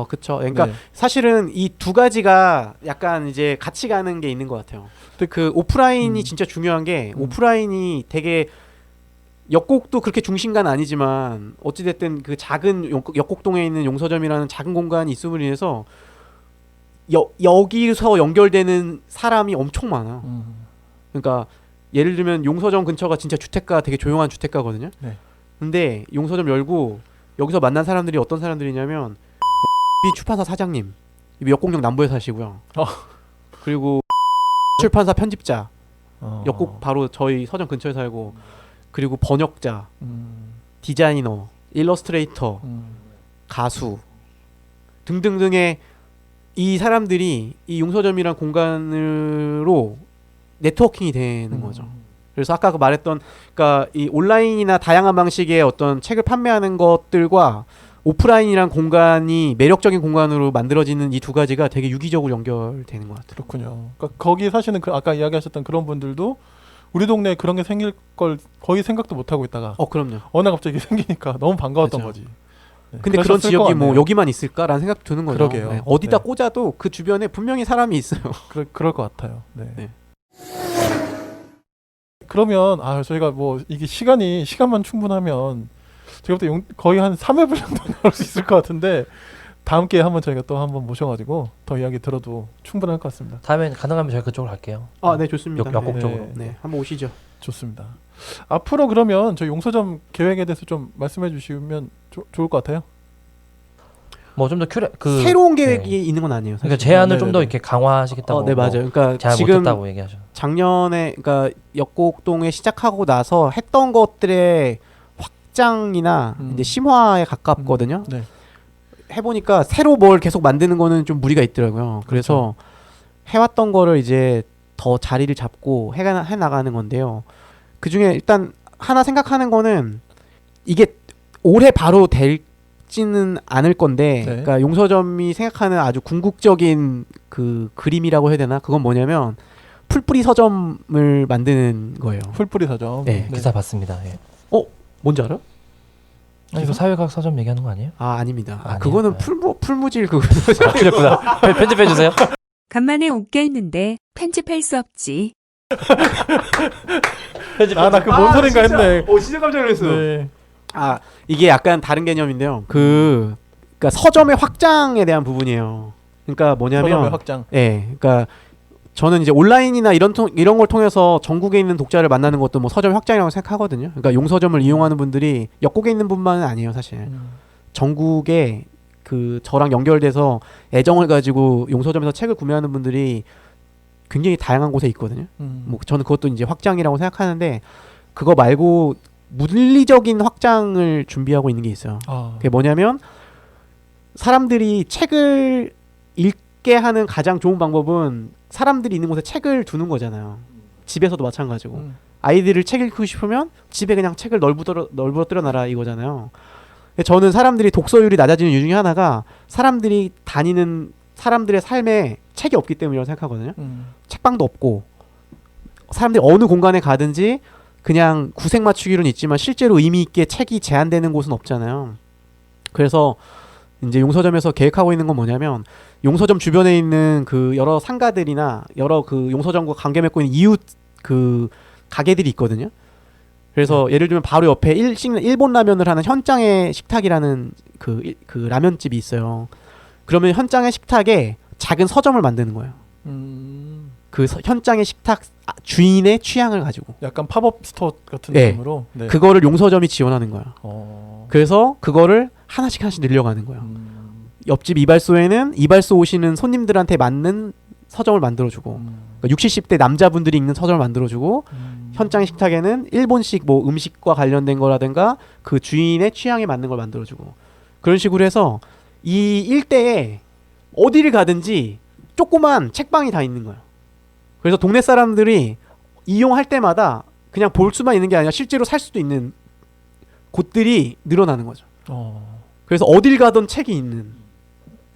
그쵸. 그러니까 네. 사실은 이 두 가지가 약간 이제 같이 가는 게 있는 것 같아요. 근데 그 오프라인이 진짜 중요한 게 오프라인이 되게 역곡도 그렇게 중심가는 아니지만 어찌됐든 그 작은 역곡동에 있는 용서점이라는 작은 공간이 있음으로 인해서 여기서 연결되는 사람이 엄청 많아. 그러니까 예를 들면 용서점 근처가 진짜 주택가 되게 조용한 주택가거든요. 네. 근데 용서점 열고 여기서 만난 사람들이 어떤 사람들이냐면 출판사 사장님, 역곡역 남부에 사시고요. 그리고 출판사 편집자, 역곡 바로 저희 서점 근처에 살고, 그리고 번역자, 디자이너, 일러스트레이터, 가수 등등등의 이 사람들이 이 용서점이란 공간으로 네트워킹이 되는 거죠. 그래서 아까 말했던, 그러니까 이 온라인이나 다양한 방식의 어떤 책을 판매하는 것들과 오프라인이란 공간이 매력적인 공간으로 만들어지는 이 두 가지가 되게 유기적으로 연결되는 것 같아요. 그렇군요. 그러니까 거기 사시는 아까 이야기하셨던 그런 분들도 우리 동네에 그런 게 생길 걸 거의 생각도 못 하고 있다가 그럼요. 어느 날 갑자기 생기니까 너무 반가웠던 그렇죠. 거지. 네, 근데 그런 지역이 뭐 여기만 있을까라는 생각 드는 거죠. 그러게요. 네. 어디다 네. 꽂아도 그 주변에 분명히 사람이 있어요. 그럴 것 같아요. 네. 네. 그러면 저희가 뭐 이게 시간만 충분하면 제가 볼 때 거의 한 3회분 정도 나올 수 있을 것 같은데 다음 기회에 한번 저희가 또 한번 모셔가지고 더 이야기 들어도 충분할 것 같습니다. 다음엔 가능하면 저희 그쪽으로 갈게요. 네, 좋습니다. 역곡 네. 쪽으로. 네, 한번 오시죠. 좋습니다. 앞으로 그러면 저희 용서점 계획에 대해서 좀 말씀해 주시면 좋을 것 같아요. 뭐 좀 더 새로운 계획이 있는 건 아니에요. 사실. 그러니까 제안을 좀 더 네네네. 이렇게 강화하시겠다고. 네, 맞아요. 그러니까 잘 지금 못했다고 얘기하죠. 작년에 그러니까 역곡동에 시작하고 나서 했던 것들의 확장이나 이제 심화에 가깝거든요. 네. 해보니까 새로 뭘 계속 만드는 거는 좀 무리가 있더라고요. 그래서 해왔던 거를 이제 더 자리를 잡고 해 나가는 건데요. 그 중에 일단 하나 생각하는 거는 이게 올해 바로 될지는 않을 건데, 네. 그러니까 용서점이 생각하는 아주 궁극적인 그 그림이라고 해야 되나? 그건 뭐냐면 풀뿌리 서점을 만드는 거예요. 풀뿌리 서점. 네. 기사 봤습니다. 예. 뭔지 알아? 이거 사회과학 서점 얘기하는 거 아니에요? 아닙니다. 아니에요? 그거는 네. 풀무질 그거. 그랬구나. 편집해 주세요. 간만에 웃겨 있는데 편집할 수 없지. 나 그 뭔 소린가 했네. 진짜 깜짝 놀랐어. 네. 이게 약간 다른 개념인데요. 그러니까 서점의 확장에 대한 부분이에요. 그러니까 뭐냐면, 서점의 확장. 그러니까 저는 이제 온라인이나 이런 걸 통해서 전국에 있는 독자를 만나는 것도 뭐 서점 확장이라고 생각하거든요. 그러니까 용서점을 이용하는 분들이 역곡에 있는 분만은 아니에요, 사실. 전국에 그 저랑 연결돼서 애정을 가지고 용서점에서 책을 구매하는 분들이 굉장히 다양한 곳에 있거든요. 뭐 저는 그것도 이제 확장이라고 생각하는데, 그거 말고 물리적인 확장을 준비하고 있는 게 있어요. 그게 뭐냐면 사람들이 책을 읽게 하는 가장 좋은 방법은 사람들이 있는 곳에 책을 두는 거잖아요. 집에서도 마찬가지고. 아이들을 책 읽고 싶으면 집에 그냥 책을 널브러뜨려 놔라 이거잖아요. 저는 사람들이 독서율이 낮아지는 이유 중에 하나가 사람들이 다니는 사람들의 삶에 책이 없기 때문이라고 생각하거든요. 책방도 없고 사람들이 어느 공간에 가든지 그냥 구색 맞추기로는 있지만 실제로 의미 있게 책이 제한되는 곳은 없잖아요. 그래서 이제 용서점에서 계획하고 있는 건 뭐냐면, 용서점 주변에 있는 그 여러 상가들이나 여러 그 용서점과 관계 맺고 있는 이웃 그 가게들이 있거든요. 그래서 예를 들면 바로 옆에 일본 라면을 하는 현장의 식탁이라는 그 라면집이 있어요. 그러면 현장의 식탁에 작은 서점을 만드는 거예요. 그 현장의 식탁 주인의 취향을 가지고 약간 팝업 스토어 같은 네. 느낌으로. 네. 그거를 용서점이 지원하는 거예요. 그래서 그거를 하나씩 늘려가는 거예요. 옆집 이발소에는 이발소 오시는 손님들한테 맞는 서점을 만들어주고, 그러니까 60, 70대 남자분들이 읽는 서점을 만들어주고, 현장 식탁에는 일본식 뭐 음식과 관련된 거라든가 그 주인의 취향에 맞는 걸 만들어주고, 그런 식으로 해서 이 일대에 어디를 가든지 조그만 책방이 다 있는 거예요. 그래서 동네 사람들이 이용할 때마다 그냥 볼 수만 있는 게 아니라 실제로 살 수도 있는 곳들이 늘어나는 거죠. 그래서 어딜 가던 책이 있는.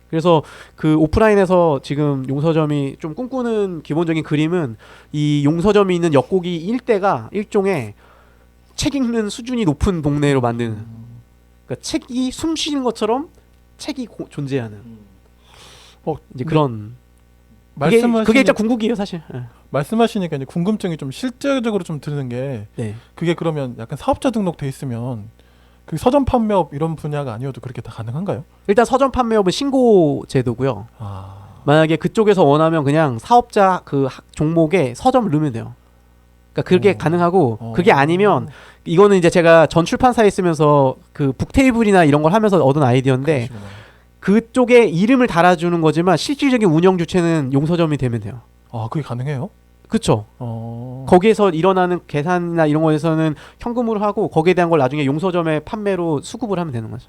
그래서 그 오프라인에서 지금 용서점이 좀 꿈꾸는 기본적인 그림은 이 용서점이 있는 역곡이 일대가 일종의 책 읽는 수준이 높은 동네로 만드는, 그러니까 책이 숨 쉬는 것처럼 책이 존재하는 이제 그런, 그게 진짜 궁극이에요 사실. 말씀하시니까 이제 궁금증이 좀 실제적으로 좀 드는 게, 네. 그게 그러면 약간 사업자 등록돼 있으면 그 서점 판매업 이런 분야가 아니어도 그렇게 다 가능한가요? 일단 서점 판매업은 신고 제도고요. 만약에 그쪽에서 원하면 그냥 사업자 그 종목에 서점을 넣으면 돼요. 그러니까 그게 가능하고 그게 아니면 이거는 이제 제가 전 출판사에 있으면서 그 북테이블이나 이런 걸 하면서 얻은 아이디어인데 그러시구나. 그쪽에 이름을 달아주는 거지만 실질적인 운영 주체는 용서점이 되면 돼요. 아, 그게 가능해요? 그쵸? 어. 거기에서 일어나는 계산이나 이런 거에서는 현금으로 하고 거기에 대한 걸 나중에 용서점의 판매로 수급을 하면 되는 거죠.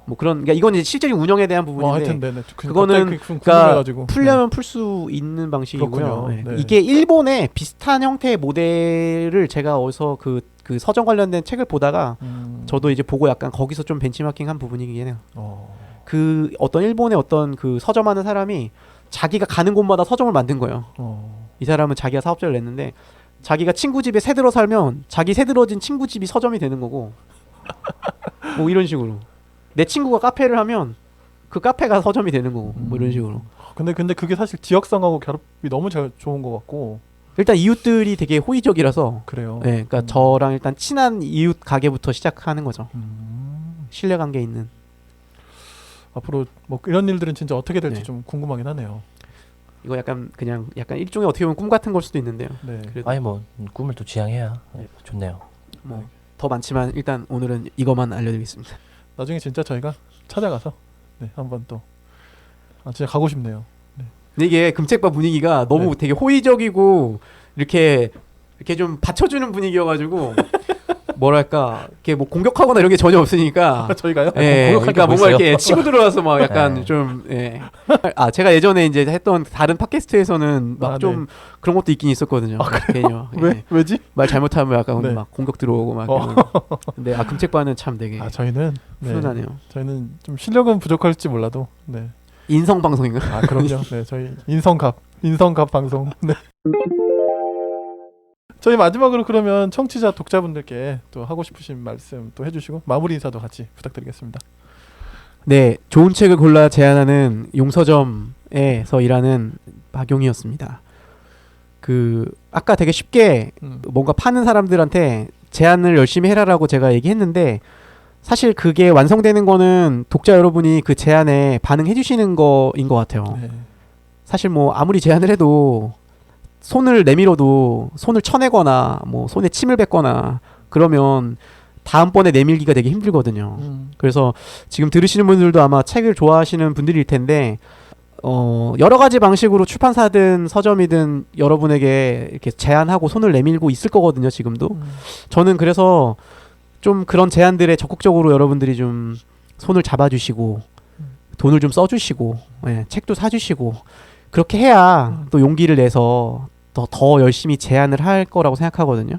뭐 그런 그러니까 이건 이제 실질적인 운영에 대한 부분인데 하여튼 네네. 그거는 그러니까 그러니까 풀려면 풀 수 있는 방식이고요. 그렇군요. 네. 네. 이게 일본의 비슷한 형태의 모델을 제가 어디서 그 서점 관련된 책을 보다가 저도 이제 보고 약간 거기서 좀 벤치마킹한 부분이긴 해요. 그 어떤 일본의 어떤 그 서점하는 사람이 자기가 가는 곳마다 서점을 만든 거예요. 이 사람은 자기가 사업자를 냈는데 자기가 친구 집에 새들어 살면 자기 새들어진 친구 집이 서점이 되는 거고 뭐 이런 식으로 내 친구가 카페를 하면 그 카페가 서점이 되는 거고 뭐 이런 식으로. 근데 그게 사실 지역성하고 결합이 너무 좋은 것 같고 일단 이웃들이 되게 호의적이라서 그래요. 네, 그러니까 저랑 일단 친한 이웃 가게부터 시작하는 거죠. 신뢰관계 있는. 앞으로 뭐 이런 일들은 진짜 어떻게 될지 네. 좀 궁금하긴 하네요. 이거 약간 그냥 약간 일종의 어떻게 보면 꿈 같은 걸 수도 있는데요. 네. 그래도 아니 뭐 꿈을 또 지향해야 좋네요. 뭐 더 많지만 일단 오늘은 이것만 알려드리겠습니다. 나중에 진짜 저희가 찾아가서 네, 한번 또 진짜 가고 싶네요. 근데 이게 금책바 분위기가 너무 네. 되게 호의적이고 이렇게 좀 받쳐주는 분위기여가지고 뭐랄까 이렇게 뭐 공격하거나 이런 게 전혀 없으니까. 저희가요? 예, 공격할 게 그러니까 뭐 뭔가 있어요? 이렇게 치고 들어와서 막 약간 네. 좀 예. 아 제가 예전에 이제 했던 다른 팟캐스트에서는 막 좀 네. 그런 것도 있긴 있었거든요. 괜히요. 예. 왜지? 말 잘못하면 약간 네. 막 공격 들어오고 막. 근데 금책바는 참 되게 저희는 네, 훈훈하네요. 저희는 좀 실력은 부족할지 몰라도 네. 인성 방송인가? 그럼요. 네, 저희 인성갑 방송. 네. 저희 마지막으로 그러면 청취자 독자분들께 또 하고 싶으신 말씀 또 해주시고 마무리 인사도 같이 부탁드리겠습니다. 네, 좋은 책을 골라 제안하는 용서점에서 일하는 박용이었습니다. 그 아까 되게 쉽게 뭔가 파는 사람들한테 제안을 열심히 해라라고 제가 얘기했는데 사실 그게 완성되는 거는 독자 여러분이 그 제안에 반응해 주시는 거인 것 같아요. 네. 사실 뭐 아무리 제안을 해도 손을 내밀어도 손을 쳐내거나 뭐 손에 침을 뱉거나 그러면 다음번에 내밀기가 되게 힘들거든요. 그래서 지금 들으시는 분들도 아마 책을 좋아하시는 분들일 텐데 여러 가지 방식으로 출판사든 서점이든 여러분에게 이렇게 제안하고 손을 내밀고 있을 거거든요. 지금도. 저는 그래서 좀 그런 제안들에 적극적으로 여러분들이 좀 손을 잡아주시고 돈을 좀 써주시고 예, 책도 사주시고 그렇게 해야 또 용기를 내서 더 열심히 제안을 할 거라고 생각하거든요.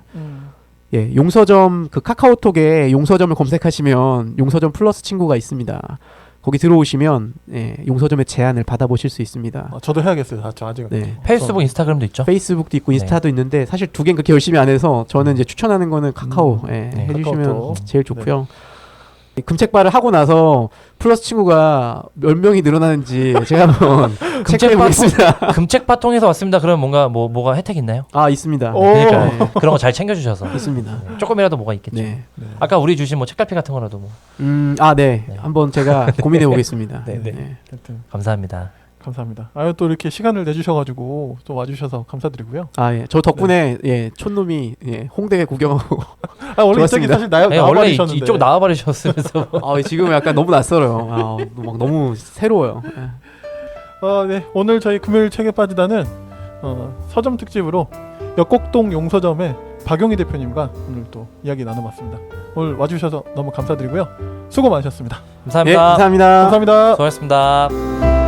예, 용서점 그 카카오톡에 용서점을 검색하시면 용서점 플러스 친구가 있습니다. 거기 들어오시면 예, 용서점의 제안을 받아보실 수 있습니다. 저도 해야겠어요. 저 아직. 네. 페이스북, 인스타그램도 있죠. 페이스북도 있고 인스타도 있는데 사실 두 개는 그렇게 열심히 안 해서 저는 이제 추천하는 거는 카카오 예, 네. 해주시면 카카오톡. 제일 좋고요. 금책바를 하고 나서 플러스 친구가 몇 명이 늘어나는지 제가 한번 체크해 보겠습니다. 금책바 통해서 왔습니다. 그러면 뭔가 뭐가 혜택 있나요? 아 있습니다. 그러니까 네. 그런 거 잘 챙겨주셔서 있습니다. 조금이라도 뭐가 있겠죠. 네. 아까 우리 주신 뭐 책갈피 같은 거라도 뭐 네. 네. 한번 제가 고민해 보겠습니다. 네, 네. 하여튼 감사합니다. 감사합니다. 또 이렇게 시간을 내주셔가지고 또 와주셔서 감사드리고요. 아 예, 저 덕분에 예 촌놈이 예 홍대 구경하고. 원래 이쪽이 좋았습니다. 사실 원래 나와버리셨는데. 이쪽 나와버리셨으면서 아 지금 약간 너무 낯설어요. 막 너무 새로워요. 예. 네. 오늘 저희 금요일 책에 빠지다는 서점 특집으로 역곡동 용서점의 박용희 대표님과 오늘 또 이야기 나눠봤습니다. 오늘 와주셔서 너무 감사드리고요. 수고 많으셨습니다. 감사합니다. 예, 감사합니다. 감사합니다. 수고하셨습니다.